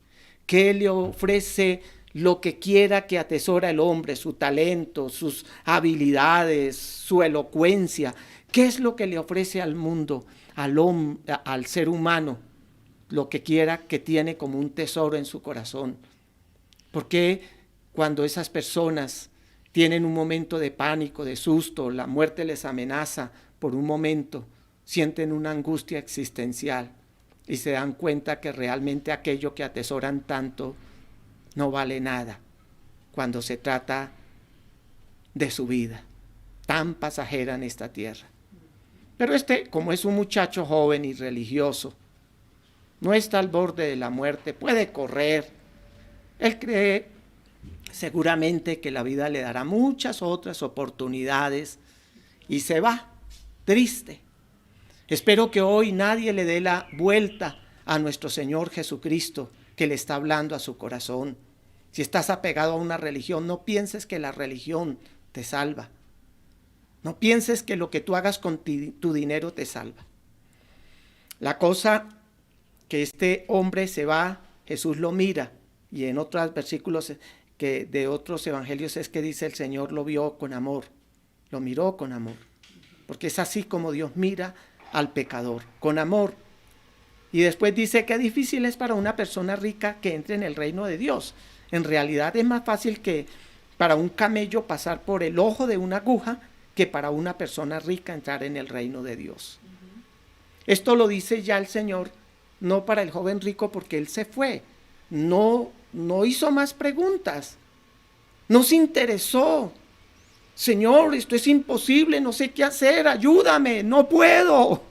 ¿Qué le ofrece lo que quiera que atesora el hombre? Su talento, sus habilidades, su elocuencia. ¿Qué es lo que le ofrece al mundo, al ser humano? Lo que quiera que tiene como un tesoro en su corazón. ¿Por qué cuando esas personas tienen un momento de pánico, de susto, la muerte les amenaza por un momento, sienten una angustia existencial y se dan cuenta que realmente aquello que atesoran tanto no vale nada cuando se trata de su vida, tan pasajera en esta tierra? Pero como es un muchacho joven y religioso, no está al borde de la muerte, puede correr. Él cree seguramente que la vida le dará muchas otras oportunidades y se va triste. Espero que hoy nadie le dé la vuelta a nuestro Señor Jesucristo, que le está hablando a su corazón. Si estás apegado a una religión, no pienses que la religión te salva. No pienses que lo que tú hagas con tu dinero te salva. La cosa que este hombre se va, Jesús lo mira, y en otros versículos de otros evangelios es que dice el Señor lo vio con amor, lo miró con amor, porque es así como Dios mira al pecador, con amor. Y después dice que difícil es para una persona rica que entre en el reino de Dios. En realidad es más fácil que para un camello pasar por el ojo de una aguja que para una persona rica entrar en el reino de Dios. Esto lo dice ya el Señor, no para el joven rico porque él se fue, no hizo más preguntas, no se interesó. Señor, esto es imposible, no sé qué hacer, ayúdame, no puedo,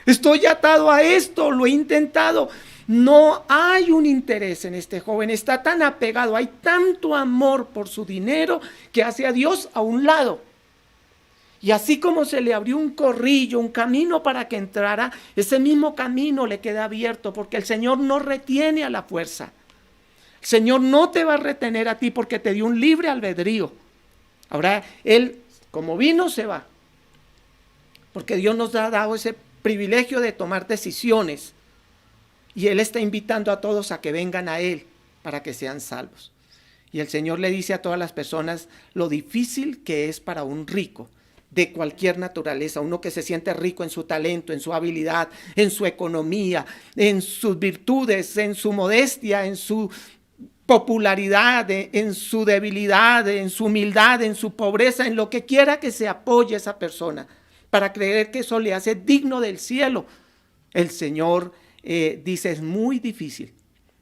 estoy atado a esto, lo he intentado. No hay un interés en este joven, está tan apegado, hay tanto amor por su dinero que hace a Dios a un lado. Y así como se le abrió un corrillo, un camino para que entrara, ese mismo camino le queda abierto porque el Señor no retiene a la fuerza. El Señor no te va a retener a ti porque te dio un libre albedrío. Ahora Él, como vino, se va. Porque Dios nos ha dado ese privilegio de tomar decisiones. Y Él está invitando a todos a que vengan a Él para que sean salvos. Y el Señor le dice a todas las personas lo difícil que es para un rico de cualquier naturaleza, uno que se siente rico en su talento, en su habilidad, en su economía, en sus virtudes, en su modestia, en su popularidad, en su debilidad, en su humildad, en su pobreza, en lo que quiera que se apoye esa persona, para creer que eso le hace digno del cielo. El Señor dice, es muy difícil.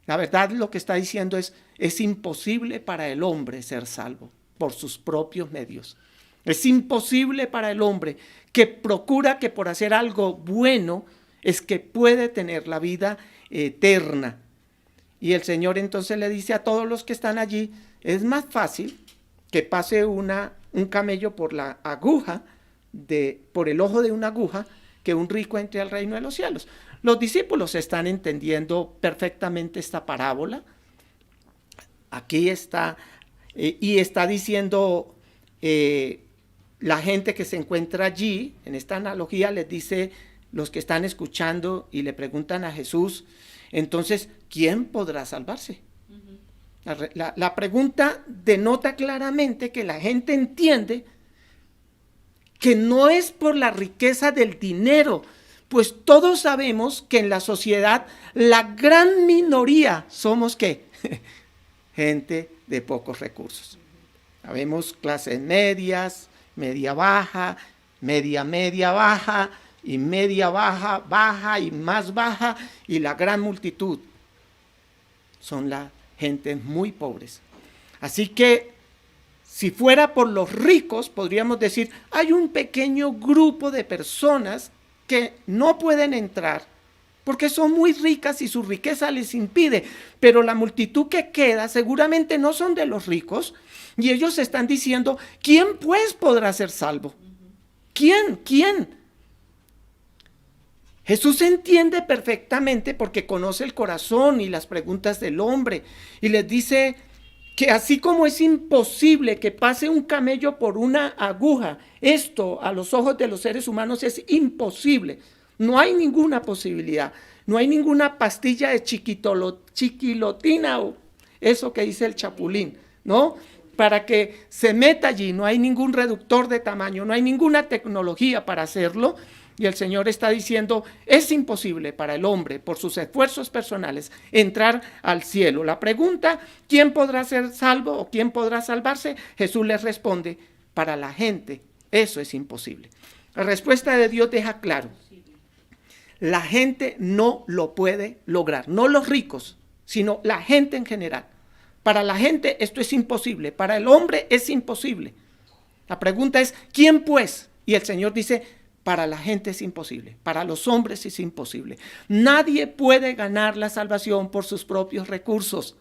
La verdad lo que está diciendo es imposible para el hombre ser salvo por sus propios medios. Es imposible para el hombre que procura que por hacer algo bueno es que puede tener la vida eterna. Y el Señor entonces le dice a todos los que están allí, es más fácil que pase un camello por la aguja, por el ojo de una aguja, que un rico entre al reino de los cielos. Los discípulos están entendiendo perfectamente esta parábola. Aquí está, y está diciendo la gente que se encuentra allí, en esta analogía les dice los que están escuchando y le preguntan a Jesús, entonces, ¿quién podrá salvarse? La pregunta denota claramente que la gente entiende que no es por la riqueza del dinero, pues todos sabemos que en la sociedad la gran minoría somos ¿qué? Gente de pocos recursos. Sabemos clases medias, media baja, media baja, y media baja, baja y más baja, y la gran multitud son la gente muy pobres. Así que si fuera por los ricos, podríamos decir, hay un pequeño grupo de personas que no pueden entrar porque son muy ricas y su riqueza les impide, pero la multitud que queda seguramente no son de los ricos, y ellos están diciendo, ¿quién pues podrá ser salvo? ¿Quién? Jesús entiende perfectamente porque conoce el corazón y las preguntas del hombre y les dice que así como es imposible que pase un camello por una aguja, esto a los ojos de los seres humanos es imposible. No hay ninguna posibilidad, no hay ninguna pastilla de chiquilotina o eso que dice el Chapulín, ¿no? Para que se meta allí, no hay ningún reductor de tamaño, no hay ninguna tecnología para hacerlo. Y el Señor está diciendo, es imposible para el hombre, por sus esfuerzos personales, entrar al cielo. La pregunta, ¿quién podrá ser salvo o quién podrá salvarse? Jesús les responde, para la gente eso es imposible. La respuesta de Dios deja claro, la gente no lo puede lograr, no los ricos, sino la gente en general. Para la gente esto es imposible, para el hombre es imposible. La pregunta es, ¿quién pues? Y el Señor dice, para la gente es imposible, para los hombres es imposible. Nadie puede ganar la salvación por sus propios recursos.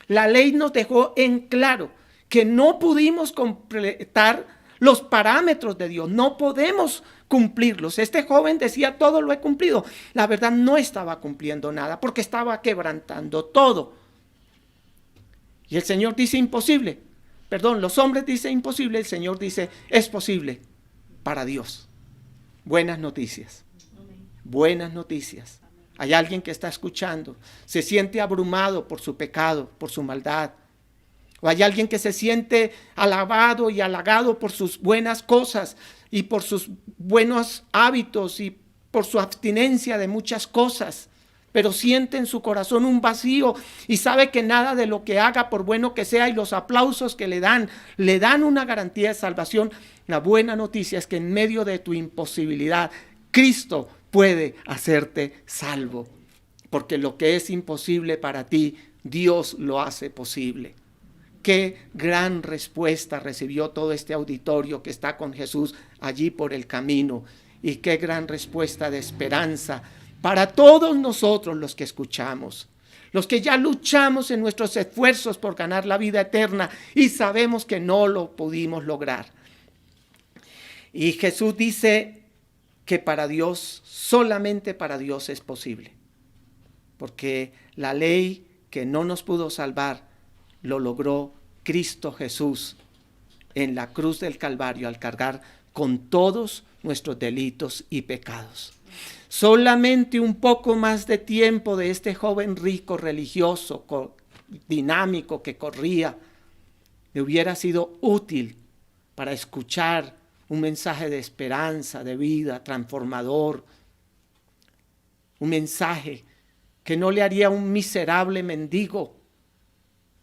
La ley nos dejó en claro que no pudimos completar los parámetros de Dios, no podemos cumplirlos. Este joven decía, todo lo he cumplido. La verdad no estaba cumpliendo nada porque estaba quebrantando todo. Y el Señor dice imposible. Perdón, los hombres dicen imposible, el Señor dice es posible para Dios. Buenas noticias, buenas noticias. Hay alguien que está escuchando, se siente abrumado por su pecado, por su maldad. O hay alguien que se siente alabado y halagado por sus buenas cosas y por sus buenos hábitos y por su abstinencia de muchas cosas. Pero siente en su corazón un vacío y sabe que nada de lo que haga, por bueno que sea, y los aplausos que le dan una garantía de salvación. La buena noticia es que en medio de tu imposibilidad, Cristo puede hacerte salvo. Porque lo que es imposible para ti, Dios lo hace posible. Qué gran respuesta recibió todo este auditorio que está con Jesús allí por el camino. Y qué gran respuesta de esperanza para todos nosotros los que escuchamos, los que ya luchamos en nuestros esfuerzos por ganar la vida eterna y sabemos que no lo pudimos lograr. Y Jesús dice que para Dios, solamente para Dios es posible, porque la ley que no nos pudo salvar, lo logró Cristo Jesús en la cruz del Calvario al cargar con todos nuestros delitos y pecados. Solamente un poco más de tiempo de este joven rico, religioso, dinámico que corría, le hubiera sido útil para escuchar un mensaje de esperanza, de vida, transformador. Un mensaje que no le haría un miserable mendigo,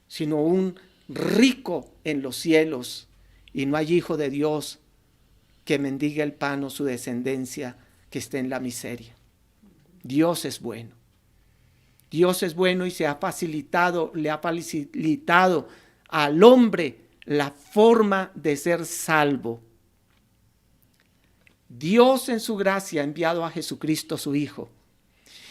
sino un rico en los cielos. Y no hay hijo de Dios que mendigue el pan o su descendencia que esté en la miseria. Dios es bueno. Dios es bueno y le ha facilitado al hombre la forma de ser salvo. Dios en su gracia ha enviado a Jesucristo su Hijo.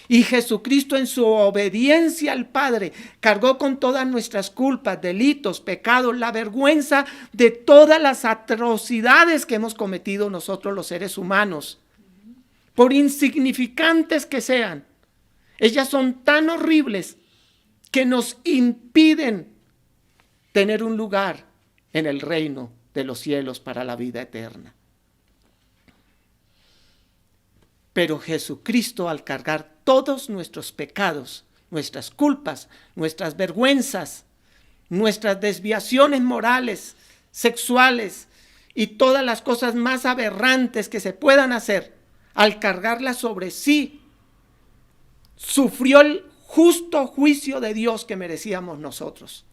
Y Jesucristo en su obediencia al Padre cargó con todas nuestras culpas, delitos, pecados, la vergüenza de todas las atrocidades que hemos cometido nosotros los seres humanos. Por insignificantes que sean, ellas son tan horribles que nos impiden tener un lugar en el reino de los cielos para la vida eterna. Pero Jesucristo, al cargar todos nuestros pecados, nuestras culpas, nuestras vergüenzas, nuestras desviaciones morales, sexuales y todas las cosas más aberrantes que se puedan hacer, al cargarlas sobre sí, sufrió el justo juicio de Dios que merecíamos nosotros,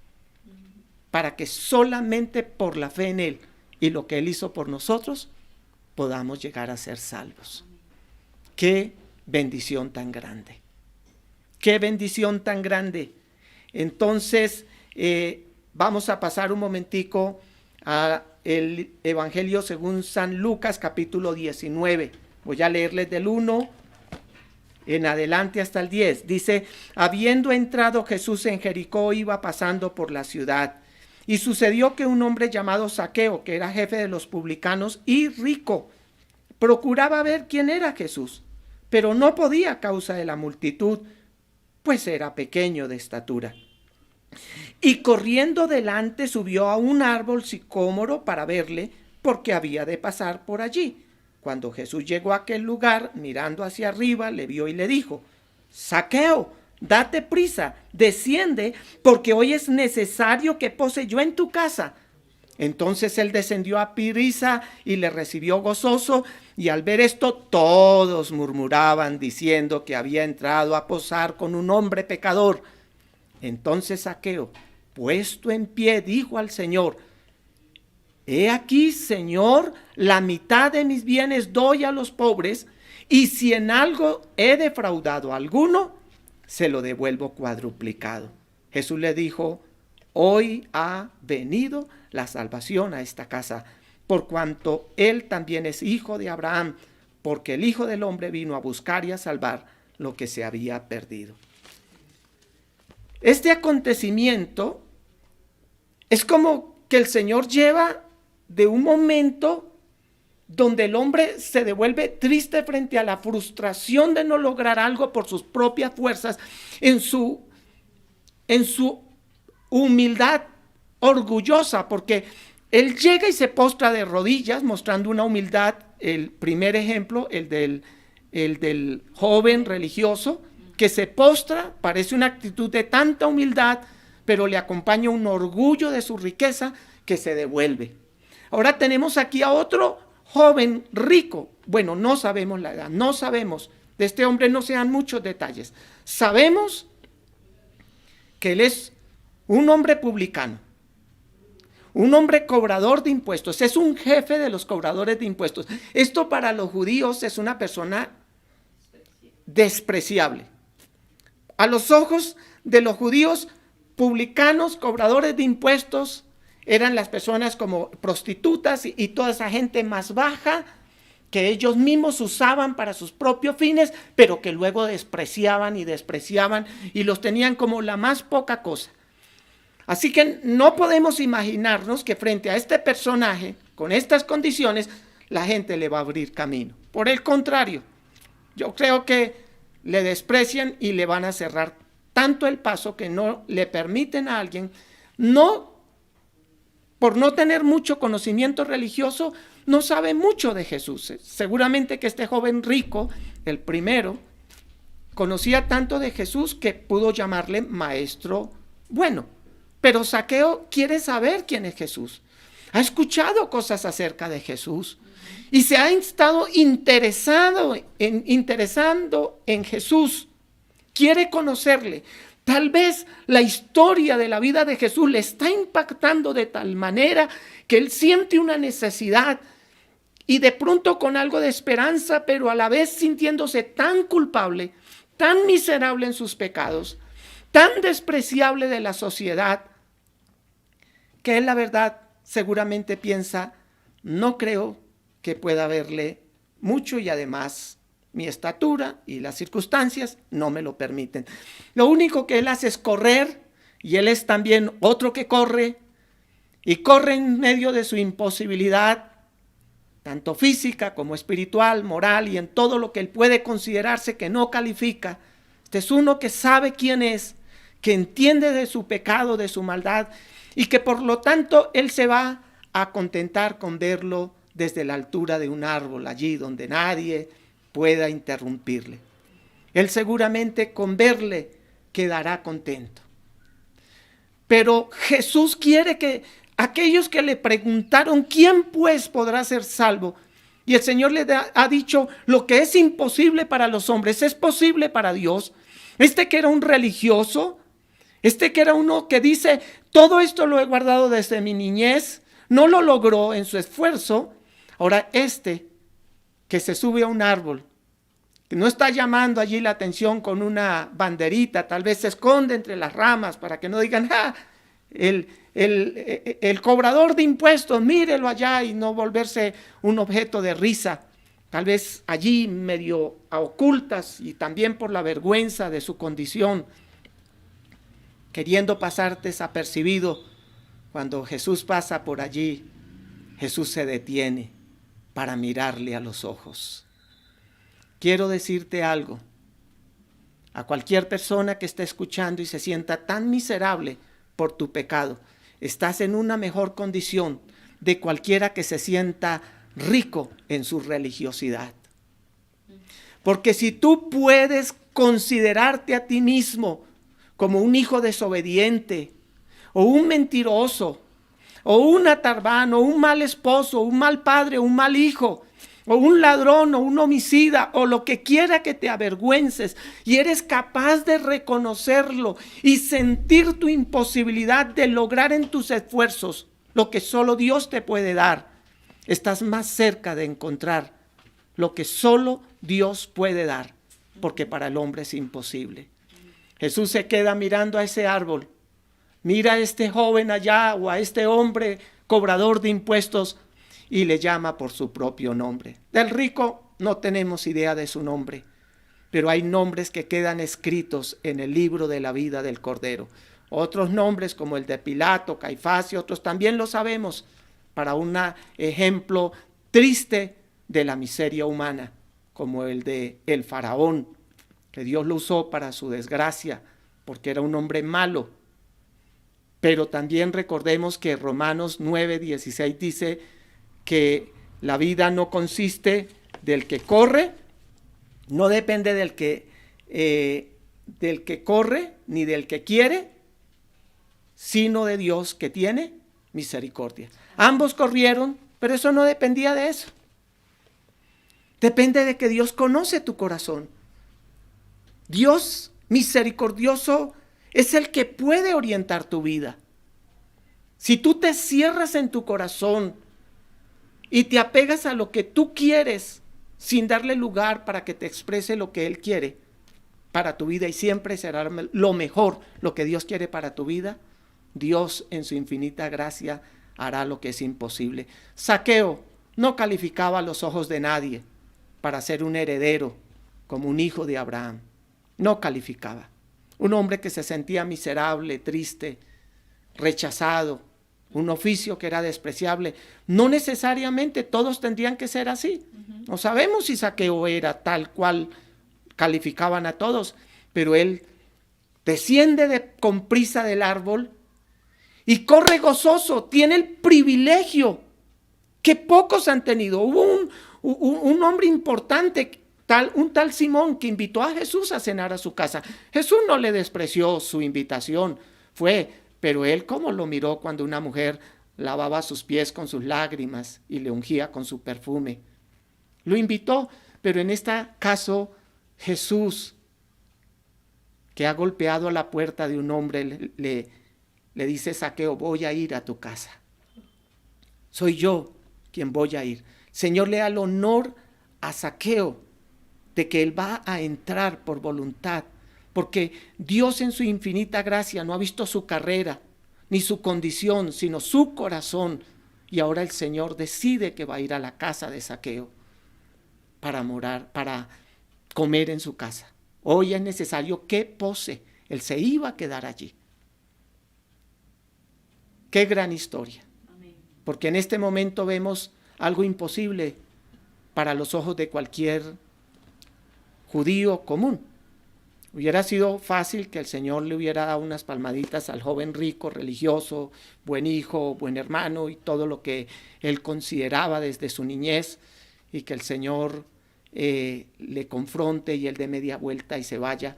para que solamente por la fe en Él y lo que Él hizo por nosotros, podamos llegar a ser salvos. ¡Qué bendición tan grande! ¡Qué bendición tan grande! Entonces, vamos a pasar un momentico al Evangelio según San Lucas, capítulo 19. Voy a leerles del 1 en adelante hasta el 10. Dice, habiendo entrado Jesús en Jericó, iba pasando por la ciudad. Y sucedió que un hombre llamado Zaqueo, que era jefe de los publicanos y rico, procuraba ver quién era Jesús, pero no podía a causa de la multitud, pues era pequeño de estatura. Y corriendo delante subió a un árbol sicómoro para verle, porque había de pasar por allí. Cuando Jesús llegó a aquel lugar, mirando hacia arriba, le vio y le dijo: Zaqueo, date prisa, desciende, porque hoy es necesario que pose yo en tu casa. Entonces él descendió a prisa y le recibió gozoso, y al ver esto todos murmuraban diciendo que había entrado a posar con un hombre pecador. Entonces Zaqueo, puesto en pie, dijo al Señor: He aquí, Señor, la mitad de mis bienes doy a los pobres, y si en algo he defraudado a alguno, se lo devuelvo cuadruplicado. Jesús le dijo: Hoy ha venido la salvación a esta casa, por cuanto él también es hijo de Abraham, porque el Hijo del Hombre vino a buscar y a salvar lo que se había perdido. Este acontecimiento es como que el Señor lleva de un momento donde el hombre se devuelve triste frente a la frustración de no lograr algo por sus propias fuerzas, en su humildad orgullosa, porque él llega y se postra de rodillas mostrando una humildad. El primer ejemplo, el del joven religioso que se postra, parece una actitud de tanta humildad, pero le acompaña un orgullo de su riqueza que se devuelve. Ahora tenemos aquí a otro joven rico. Bueno, no sabemos la edad, no sabemos. De este hombre no se dan muchos detalles. Sabemos que él es un hombre publicano, un hombre cobrador de impuestos, es un jefe de los cobradores de impuestos. Esto para los judíos es una persona despreciable. A los ojos de los judíos, publicanos, cobradores de impuestos, eran las personas como prostitutas y toda esa gente más baja que ellos mismos usaban para sus propios fines, pero que luego despreciaban y los tenían como la más poca cosa. Así que no podemos imaginarnos que frente a este personaje, con estas condiciones, la gente le va a abrir camino. Por el contrario, yo creo que le desprecian y le van a cerrar tanto el paso que no le permiten a alguien, no por no tener mucho conocimiento religioso, no sabe mucho de Jesús. Seguramente que este joven rico, el primero, conocía tanto de Jesús que pudo llamarle maestro bueno. Pero Zaqueo quiere saber quién es Jesús. Ha escuchado cosas acerca de Jesús y se ha estado interesando en Jesús. Quiere conocerle. Tal vez la historia de la vida de Jesús le está impactando de tal manera que él siente una necesidad y de pronto con algo de esperanza, pero a la vez sintiéndose tan culpable, tan miserable en sus pecados, tan despreciable de la sociedad, que él la verdad seguramente piensa: no creo que pueda verle mucho y además mi estatura y las circunstancias no me lo permiten. Lo único que él hace es correr, y él es también otro que corre, y corre en medio de su imposibilidad, tanto física como espiritual, moral, y en todo lo que él puede considerarse que no califica. Este es uno que sabe quién es, que entiende de su pecado, de su maldad, y que por lo tanto él se va a contentar con verlo desde la altura de un árbol, allí donde nadie pueda interrumpirle. Él seguramente con verle quedará contento. Pero Jesús quiere que aquellos que le preguntaron: ¿quién pues podrá ser salvo? Y el Señor le ha dicho: lo que es imposible para los hombres es posible para Dios. Este que era un religioso, este que era uno que dice: todo esto lo he guardado desde mi niñez, no lo logró en su esfuerzo. Ahora este que se sube a un árbol, que no está llamando allí la atención con una banderita, tal vez se esconde entre las ramas para que no digan: el cobrador de impuestos, mírelo allá, y no volverse un objeto de risa, tal vez allí medio a ocultas y también por la vergüenza de su condición, queriendo pasar desapercibido. Cuando Jesús pasa por allí, Jesús se detiene para mirarle a los ojos. quiero decirte algo. A cualquier persona que esté escuchando y se sienta tan miserable por tu pecado, estás en una mejor condición de cualquiera que se sienta rico en su religiosidad. Porque si tú puedes considerarte a ti mismo como un hijo desobediente, o un mentiroso, o un atarbán, o un mal esposo, o un mal padre, o un mal hijo, o un ladrón, o un homicida, o lo que quiera que te avergüences, y eres capaz de reconocerlo y sentir tu imposibilidad de lograr en tus esfuerzos lo que solo Dios te puede dar, estás más cerca de encontrar lo que solo Dios puede dar, porque para el hombre es imposible. Jesús se queda mirando a ese árbol, mira a este joven allá o a este hombre cobrador de impuestos y le llama por su propio nombre. Del rico no tenemos idea de su nombre, pero hay nombres que quedan escritos en el libro de la vida del Cordero. Otros nombres como el de Pilato, Caifás y otros también lo sabemos, para un ejemplo triste de la miseria humana, como el de el faraón, que Dios lo usó para su desgracia, porque era un hombre malo. Pero también recordemos que Romanos 9:16 dice que la vida no consiste del que corre, no depende del que corre ni del que quiere, sino de Dios que tiene misericordia. Ambos corrieron, pero eso no dependía de eso. Depende de que Dios conoce tu corazón. Dios misericordioso es el que puede orientar tu vida. Si tú te cierras en tu corazón y te apegas a lo que tú quieres sin darle lugar para que te exprese lo que Él quiere para tu vida, y siempre será lo mejor lo que Dios quiere para tu vida, Dios en su infinita gracia hará lo que es imposible. Zaqueo no calificaba a los ojos de nadie para ser un heredero como un hijo de Abraham. No calificaba. Un hombre que se sentía miserable, triste, rechazado, un oficio que era despreciable. No necesariamente todos tendrían que ser así. No sabemos si Zaqueo era tal cual calificaban a todos, pero él desciende con prisa del árbol y corre gozoso. Tiene el privilegio que pocos han tenido. Hubo un hombre importante, un tal Simón, que invitó a Jesús a cenar a su casa. Jesús no le despreció su invitación, pero él cómo lo miró cuando una mujer lavaba sus pies con sus lágrimas y le ungía con su perfume. Lo invitó, pero en este caso Jesús, que ha golpeado a la puerta de un hombre, le dice: Zaqueo, voy a ir a tu casa. Soy yo quien voy a ir. Señor le da el honor a Zaqueo de que él va a entrar por voluntad, porque Dios en su infinita gracia no ha visto su carrera ni su condición, sino su corazón, y ahora el Señor decide que va a ir a la casa de Zaqueo para morar, para comer en su casa. Hoy es necesario que pose, él se iba a quedar allí. Qué gran historia, porque en este momento vemos algo imposible para los ojos de cualquier judío común. Hubiera sido fácil que el Señor le hubiera dado unas palmaditas al joven rico, religioso, buen hijo, buen hermano y todo lo que él consideraba desde su niñez, y que el Señor le confronte y él dé media vuelta y se vaya.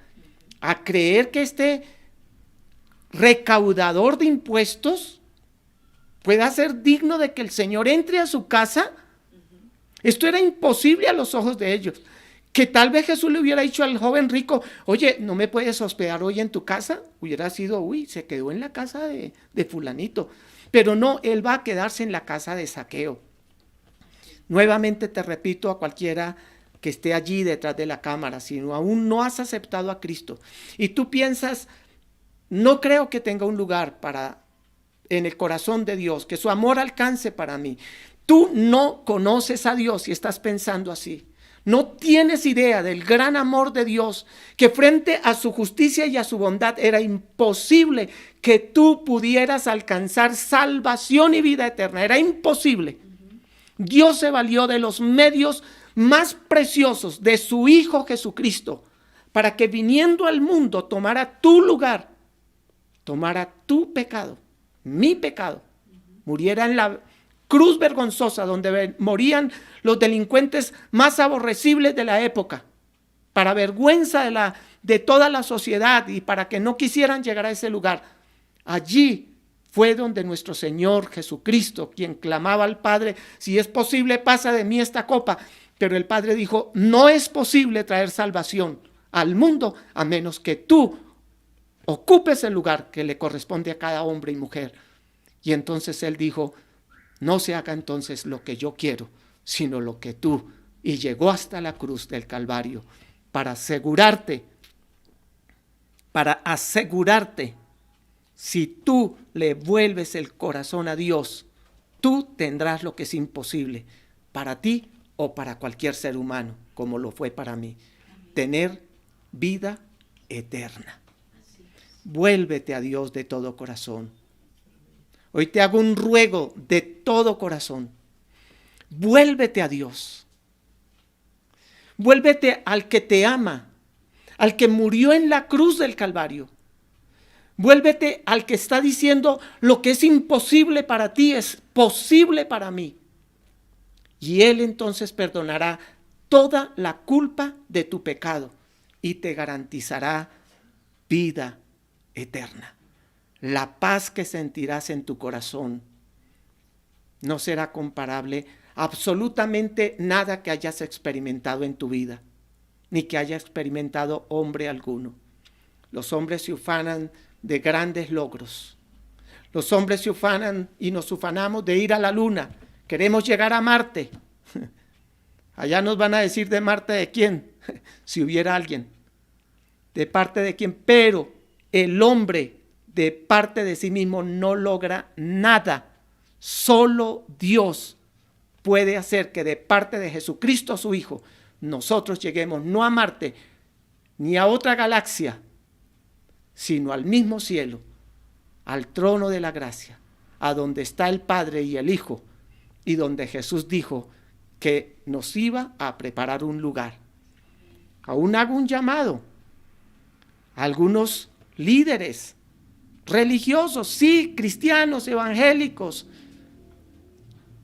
A creer que este recaudador de impuestos pueda ser digno de que el Señor entre a su casa. Esto era imposible a los ojos de ellos. Que tal vez Jesús le hubiera dicho al joven rico: oye, ¿no me puedes hospedar hoy en tu casa? Hubiera sido, se quedó en la casa de fulanito. Pero no, él va a quedarse en la casa de Zaqueo. Nuevamente te repito a cualquiera que esté allí detrás de la cámara, si aún no has aceptado a Cristo y tú piensas: no creo que tenga un lugar en el corazón de Dios, que su amor alcance para mí. Tú no conoces a Dios y estás pensando así. No tienes idea del gran amor de Dios, que frente a su justicia y a su bondad era imposible que tú pudieras alcanzar salvación y vida eterna. Era imposible. Dios se valió de los medios más preciosos de su Hijo Jesucristo, para que viniendo al mundo tomara tu lugar, tomara tu pecado, mi pecado, muriera en la cruz vergonzosa donde morían los delincuentes más aborrecibles de la época, para vergüenza de toda la sociedad y para que no quisieran llegar a ese lugar. Allí fue donde nuestro Señor Jesucristo, quien clamaba al Padre, si es posible, pasa de mí esta copa. Pero el Padre dijo, no es posible traer salvación al mundo a menos que tú ocupes el lugar que le corresponde a cada hombre y mujer. Y entonces Él dijo, no se haga entonces lo que yo quiero, sino lo que tú. Y llegó hasta la cruz del Calvario para asegurarte, si tú le vuelves el corazón a Dios, tú tendrás lo que es imposible para ti o para cualquier ser humano, como lo fue para mí, tener vida eterna. Vuélvete a Dios de todo corazón. Hoy te hago un ruego de todo corazón. Vuélvete a Dios. Vuélvete al que te ama, al que murió en la cruz del Calvario. Vuélvete al que está diciendo lo que es imposible para ti es posible para mí. Y Él entonces perdonará toda la culpa de tu pecado y te garantizará vida eterna. La paz que sentirás en tu corazón no será comparable a absolutamente nada que hayas experimentado en tu vida, ni que haya experimentado hombre alguno. Los hombres se ufanan de grandes logros. Los hombres se ufanan y nos ufanamos de ir a la luna. Queremos llegar a Marte. Allá nos van a decir de Marte de quién, si hubiera alguien. De parte de quién. Pero el hombre de parte de sí mismo no logra nada. Solo Dios puede hacer que de parte de Jesucristo su Hijo nosotros lleguemos no a Marte ni a otra galaxia, sino al mismo cielo, al trono de la gracia, a donde está el Padre y el Hijo, y donde Jesús dijo que nos iba a preparar un lugar. Aún hago un llamado a algunos líderes religiosos, sí, cristianos, evangélicos,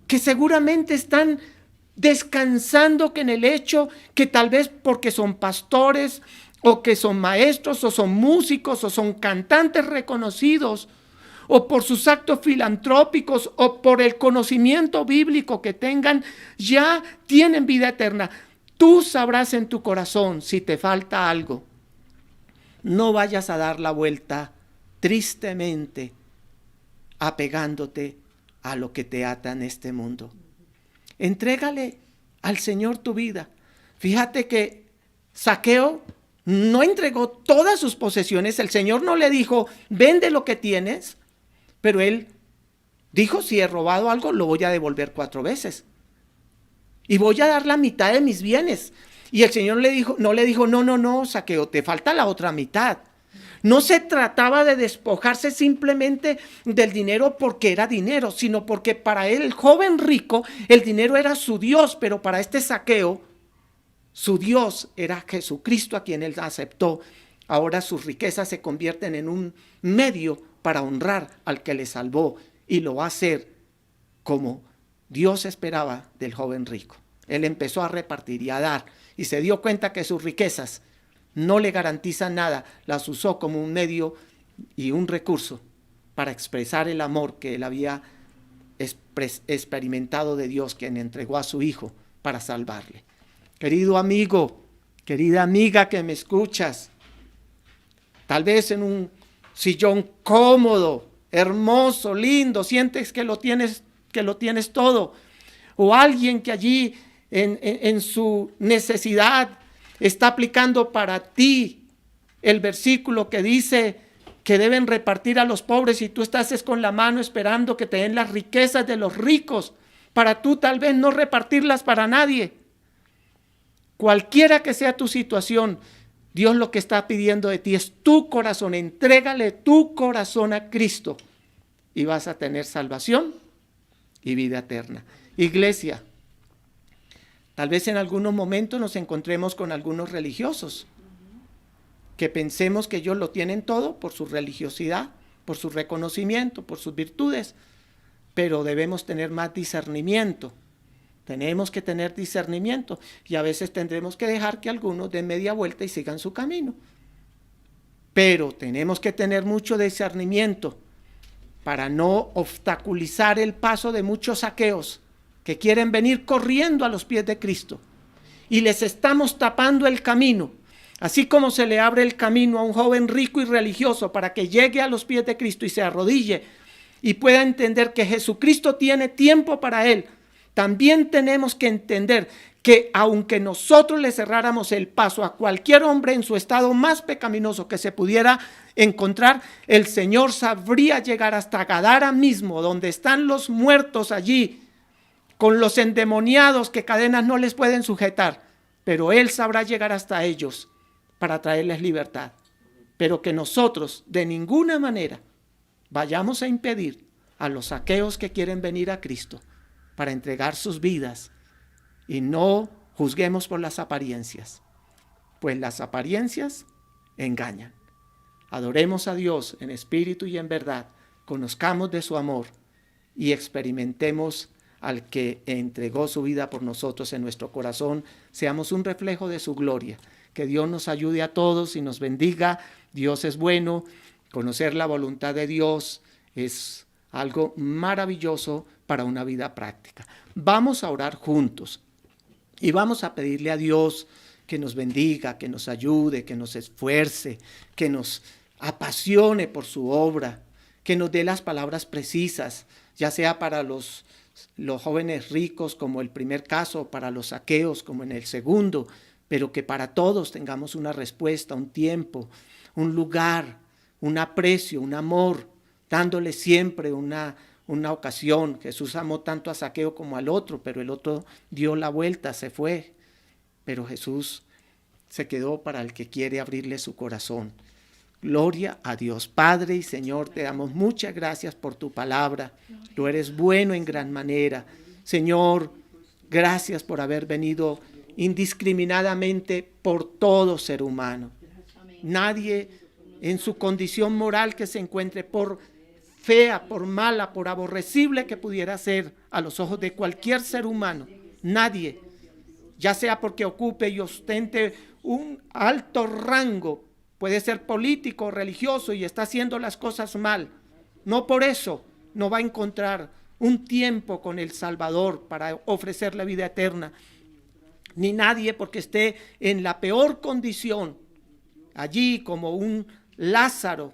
que seguramente están descansando que en el hecho que tal vez porque son pastores o que son maestros o son músicos o son cantantes reconocidos o por sus actos filantrópicos o por el conocimiento bíblico que tengan, ya tienen vida eterna. Tú sabrás en tu corazón si te falta algo. No vayas a dar la vuelta tristemente apegándote a lo que te ata en este mundo. Entrégale al Señor tu vida. Fíjate que Zaqueo no entregó todas sus posesiones. El Señor no le dijo, vende lo que tienes, pero él dijo, si he robado algo, lo voy a devolver 4 veces. Y voy a dar la mitad de mis bienes. Y el Señor no le dijo, no, Zaqueo, te falta la otra mitad. No se trataba de despojarse simplemente del dinero porque era dinero, sino porque para él, el joven rico, el dinero era su Dios, pero para este Zaqueo, su Dios era Jesucristo a quien él aceptó. Ahora sus riquezas se convierten en un medio para honrar al que le salvó y lo va a hacer como Dios esperaba del joven rico. Él empezó a repartir y a dar y se dio cuenta que sus riquezas no le garantizan nada, las usó como un medio y un recurso para expresar el amor que él había experimentado de Dios, quien entregó a su Hijo para salvarle. Querido amigo, querida amiga que me escuchas, tal vez en un sillón cómodo, hermoso, lindo, sientes que lo tienes todo, o alguien que allí en su necesidad está aplicando para ti el versículo que dice que deben repartir a los pobres y tú estás con la mano esperando que te den las riquezas de los ricos para tú tal vez no repartirlas para nadie. Cualquiera que sea tu situación, Dios lo que está pidiendo de ti es tu corazón. Entrégale tu corazón a Cristo y vas a tener salvación y vida eterna. Iglesia, Tal vez en algunos momentos nos encontremos con algunos religiosos que pensemos que ellos lo tienen todo por su religiosidad, por su reconocimiento, por sus virtudes, pero debemos tener más discernimiento. Tenemos que tener discernimiento y a veces tendremos que dejar que algunos den media vuelta y sigan su camino. Pero tenemos que tener mucho discernimiento para no obstaculizar el paso de muchos saqueos que quieren venir corriendo a los pies de Cristo y les estamos tapando el camino. Así como se le abre el camino a un joven rico y religioso para que llegue a los pies de Cristo y se arrodille y pueda entender que Jesucristo tiene tiempo para él, también tenemos que entender que aunque nosotros le cerráramos el paso a cualquier hombre en su estado más pecaminoso que se pudiera encontrar, el Señor sabría llegar hasta Gadara mismo, donde están los muertos allí, con los endemoniados que cadenas no les pueden sujetar, pero Él sabrá llegar hasta ellos para traerles libertad. Pero que nosotros de ninguna manera vayamos a impedir a los saqueos que quieren venir a Cristo para entregar sus vidas, y no juzguemos por las apariencias, pues las apariencias engañan. Adoremos a Dios en espíritu y en verdad, conozcamos de su amor y experimentemos al que entregó su vida por nosotros en nuestro corazón, seamos un reflejo de su gloria. Que Dios nos ayude a todos y nos bendiga. Dios es bueno, conocer la voluntad de Dios es algo maravilloso para una vida práctica. Vamos a orar juntos y vamos a pedirle a Dios que nos bendiga, que nos ayude, que nos esfuerce, que nos apasione por su obra, que nos dé las palabras precisas, ya sea para los jóvenes ricos como el primer caso, para los saqueos como en el segundo, pero que para todos tengamos una respuesta, un tiempo, un lugar, un aprecio, un amor, dándole siempre una ocasión. Jesús amó tanto a Zaqueo como al otro, pero el otro dio la vuelta, se fue. Pero Jesús se quedó para el que quiere abrirle su corazón. Gloria a Dios. Padre y Señor, te damos muchas gracias por tu palabra. Tú eres bueno en gran manera. Señor, gracias por haber venido indiscriminadamente por todo ser humano. Nadie en su condición moral que se encuentre, por fea, por mala, por aborrecible que pudiera ser a los ojos de cualquier ser humano, nadie, ya sea porque ocupe y ostente un alto rango, puede ser político o religioso y está haciendo las cosas mal, no por eso no va a encontrar un tiempo con el Salvador para ofrecerle vida eterna, ni nadie porque esté en la peor condición, allí como un Lázaro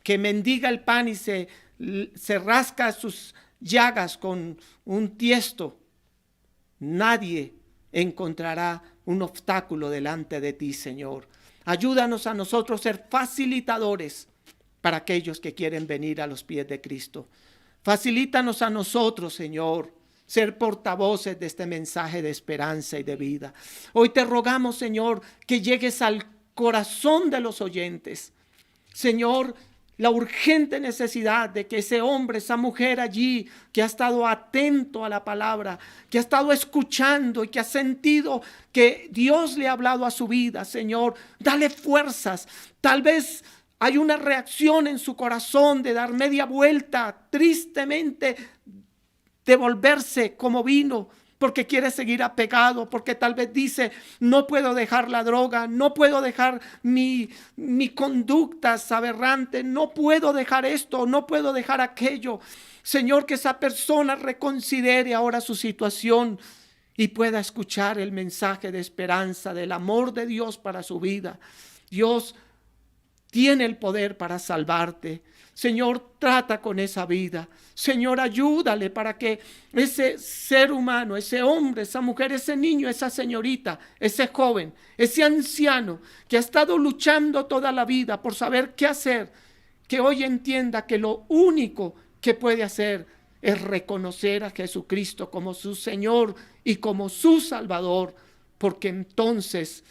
que mendiga el pan y se rasca sus llagas con un tiesto. Nadie encontrará un obstáculo delante de ti, Señor. Ayúdanos a nosotros ser facilitadores para aquellos que quieren venir a los pies de Cristo. Facilítanos a nosotros, Señor, ser portavoces de este mensaje de esperanza y de vida. Hoy te rogamos, Señor, que llegues al corazón de los oyentes. Señor, la urgente necesidad de que ese hombre, esa mujer allí que ha estado atento a la palabra, que ha estado escuchando y que ha sentido que Dios le ha hablado a su vida, Señor, dale fuerzas. Tal vez hay una reacción en su corazón de dar media vuelta, tristemente de volverse como vino, porque quiere seguir apegado, porque tal vez dice, no puedo dejar la droga, no puedo dejar mi conducta aberrante, no puedo dejar esto, no puedo dejar aquello. Señor, que esa persona reconsidere ahora su situación y pueda escuchar el mensaje de esperanza, del amor de Dios para su vida. Dios tiene el poder para salvarte. Señor, trata con esa vida. Señor, ayúdale para que ese ser humano, ese hombre, esa mujer, ese niño, esa señorita, ese joven, ese anciano que ha estado luchando toda la vida por saber qué hacer, que hoy entienda que lo único que puede hacer es reconocer a Jesucristo como su Señor y como su Salvador, porque entonces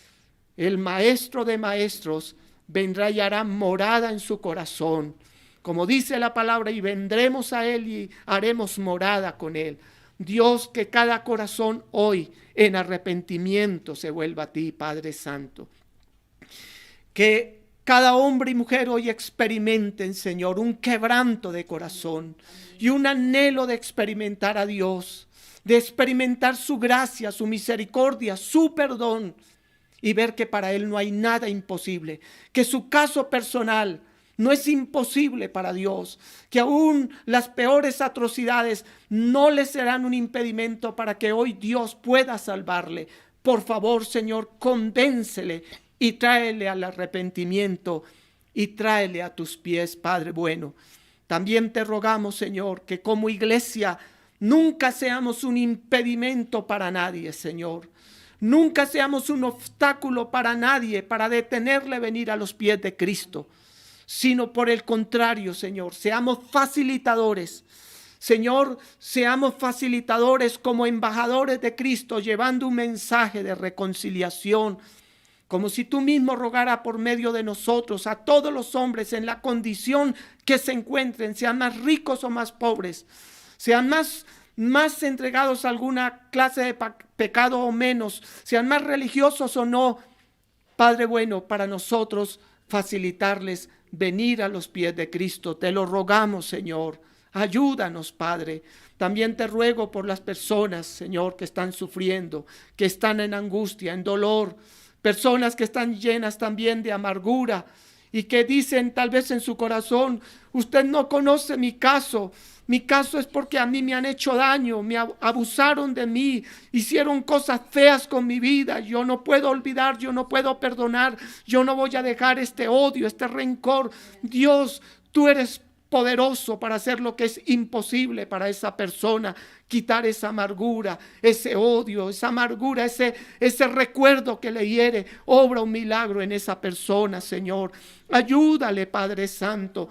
el Maestro de Maestros vendrá y hará morada en su corazón. Como dice la palabra, y vendremos a Él y haremos morada con Él. Dios, que cada corazón hoy en arrepentimiento se vuelva a ti, Padre Santo. Que cada hombre y mujer hoy experimenten, Señor, un quebranto de corazón y un anhelo de experimentar a Dios, de experimentar su gracia, su misericordia, su perdón, y ver que para Él no hay nada imposible, que su caso personal no es imposible para Dios, que aún las peores atrocidades no le serán un impedimento para que hoy Dios pueda salvarle. Por favor, Señor, convéncele y tráele al arrepentimiento y tráele a tus pies, Padre bueno. También te rogamos, Señor, que como iglesia nunca seamos un impedimento para nadie, Señor. Nunca seamos un obstáculo para nadie para detenerle venir a los pies de Cristo, sino por el contrario, Señor, seamos facilitadores. Señor, seamos facilitadores como embajadores de Cristo, llevando un mensaje de reconciliación, como si tú mismo rogara por medio de nosotros a todos los hombres en la condición que se encuentren, sean más ricos o más pobres, sean más entregados a alguna clase de pecado o menos, sean más religiosos o no. Padre bueno, para nosotros facilitarles venir a los pies de Cristo. Te lo rogamos, Señor. Ayúdanos, Padre. También te ruego por las personas, Señor, que están sufriendo, que están en angustia, en dolor. Personas que están llenas también de amargura y que dicen tal vez en su corazón: usted no conoce mi caso. Mi caso es porque a mí me han hecho daño, me abusaron de mí, hicieron cosas feas con mi vida. Yo no puedo olvidar, yo no puedo perdonar, yo no voy a dejar este odio, este rencor. Dios, tú eres poderoso para hacer lo que es imposible para esa persona, quitar esa amargura, ese odio, esa amargura, ese recuerdo que le hiere. Obra un milagro en esa persona, Señor. Ayúdale, Padre Santo,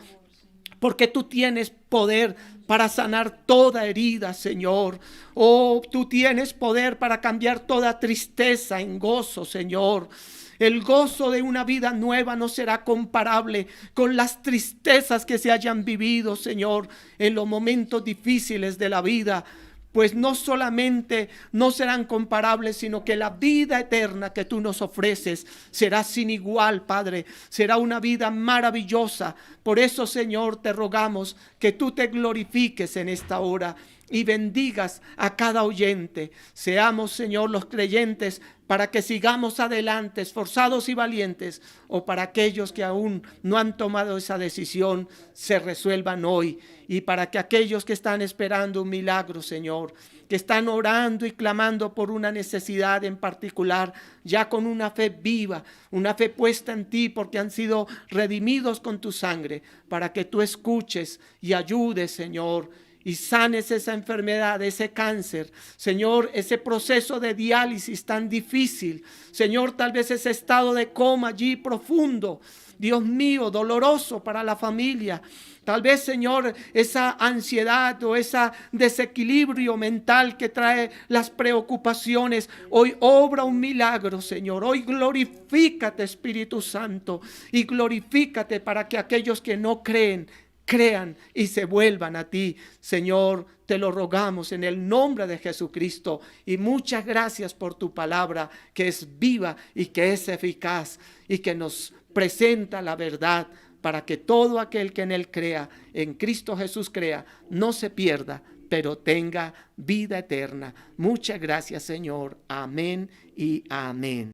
porque tú tienes poder para sanar toda herida, Señor. Oh, tú tienes poder para cambiar toda tristeza en gozo, Señor. El gozo de una vida nueva no será comparable con las tristezas que se hayan vivido, Señor, en los momentos difíciles de la vida. Pues no solamente no serán comparables, sino que la vida eterna que tú nos ofreces será sin igual, Padre. Será una vida maravillosa. Por eso, Señor, te rogamos que tú te glorifiques en esta hora y bendigas a cada oyente. Seamos, Señor, los creyentes para que sigamos adelante, esforzados y valientes, o para aquellos que aún no han tomado esa decisión, se resuelvan hoy. Y para que aquellos que están esperando un milagro, Señor, que están orando y clamando por una necesidad en particular, ya con una fe viva, una fe puesta en ti, porque han sido redimidos con tu sangre, para que tú escuches y ayudes, Señor, y sanes esa enfermedad, ese cáncer, Señor, ese proceso de diálisis tan difícil, Señor, tal vez ese estado de coma allí profundo, Dios mío, doloroso para la familia. Tal vez, Señor, esa ansiedad o ese desequilibrio mental que trae las preocupaciones. Hoy obra un milagro, Señor. Hoy glorifícate, Espíritu Santo, y glorifícate para que aquellos que no creen, crean y se vuelvan a ti. Señor, te lo rogamos en el nombre de Jesucristo, y muchas gracias por tu palabra, que es viva y que es eficaz y que nos presenta la verdad, para que todo aquel que en Él crea, en Cristo Jesús crea, no se pierda, pero tenga vida eterna. Muchas gracias, Señor. Amén y amén.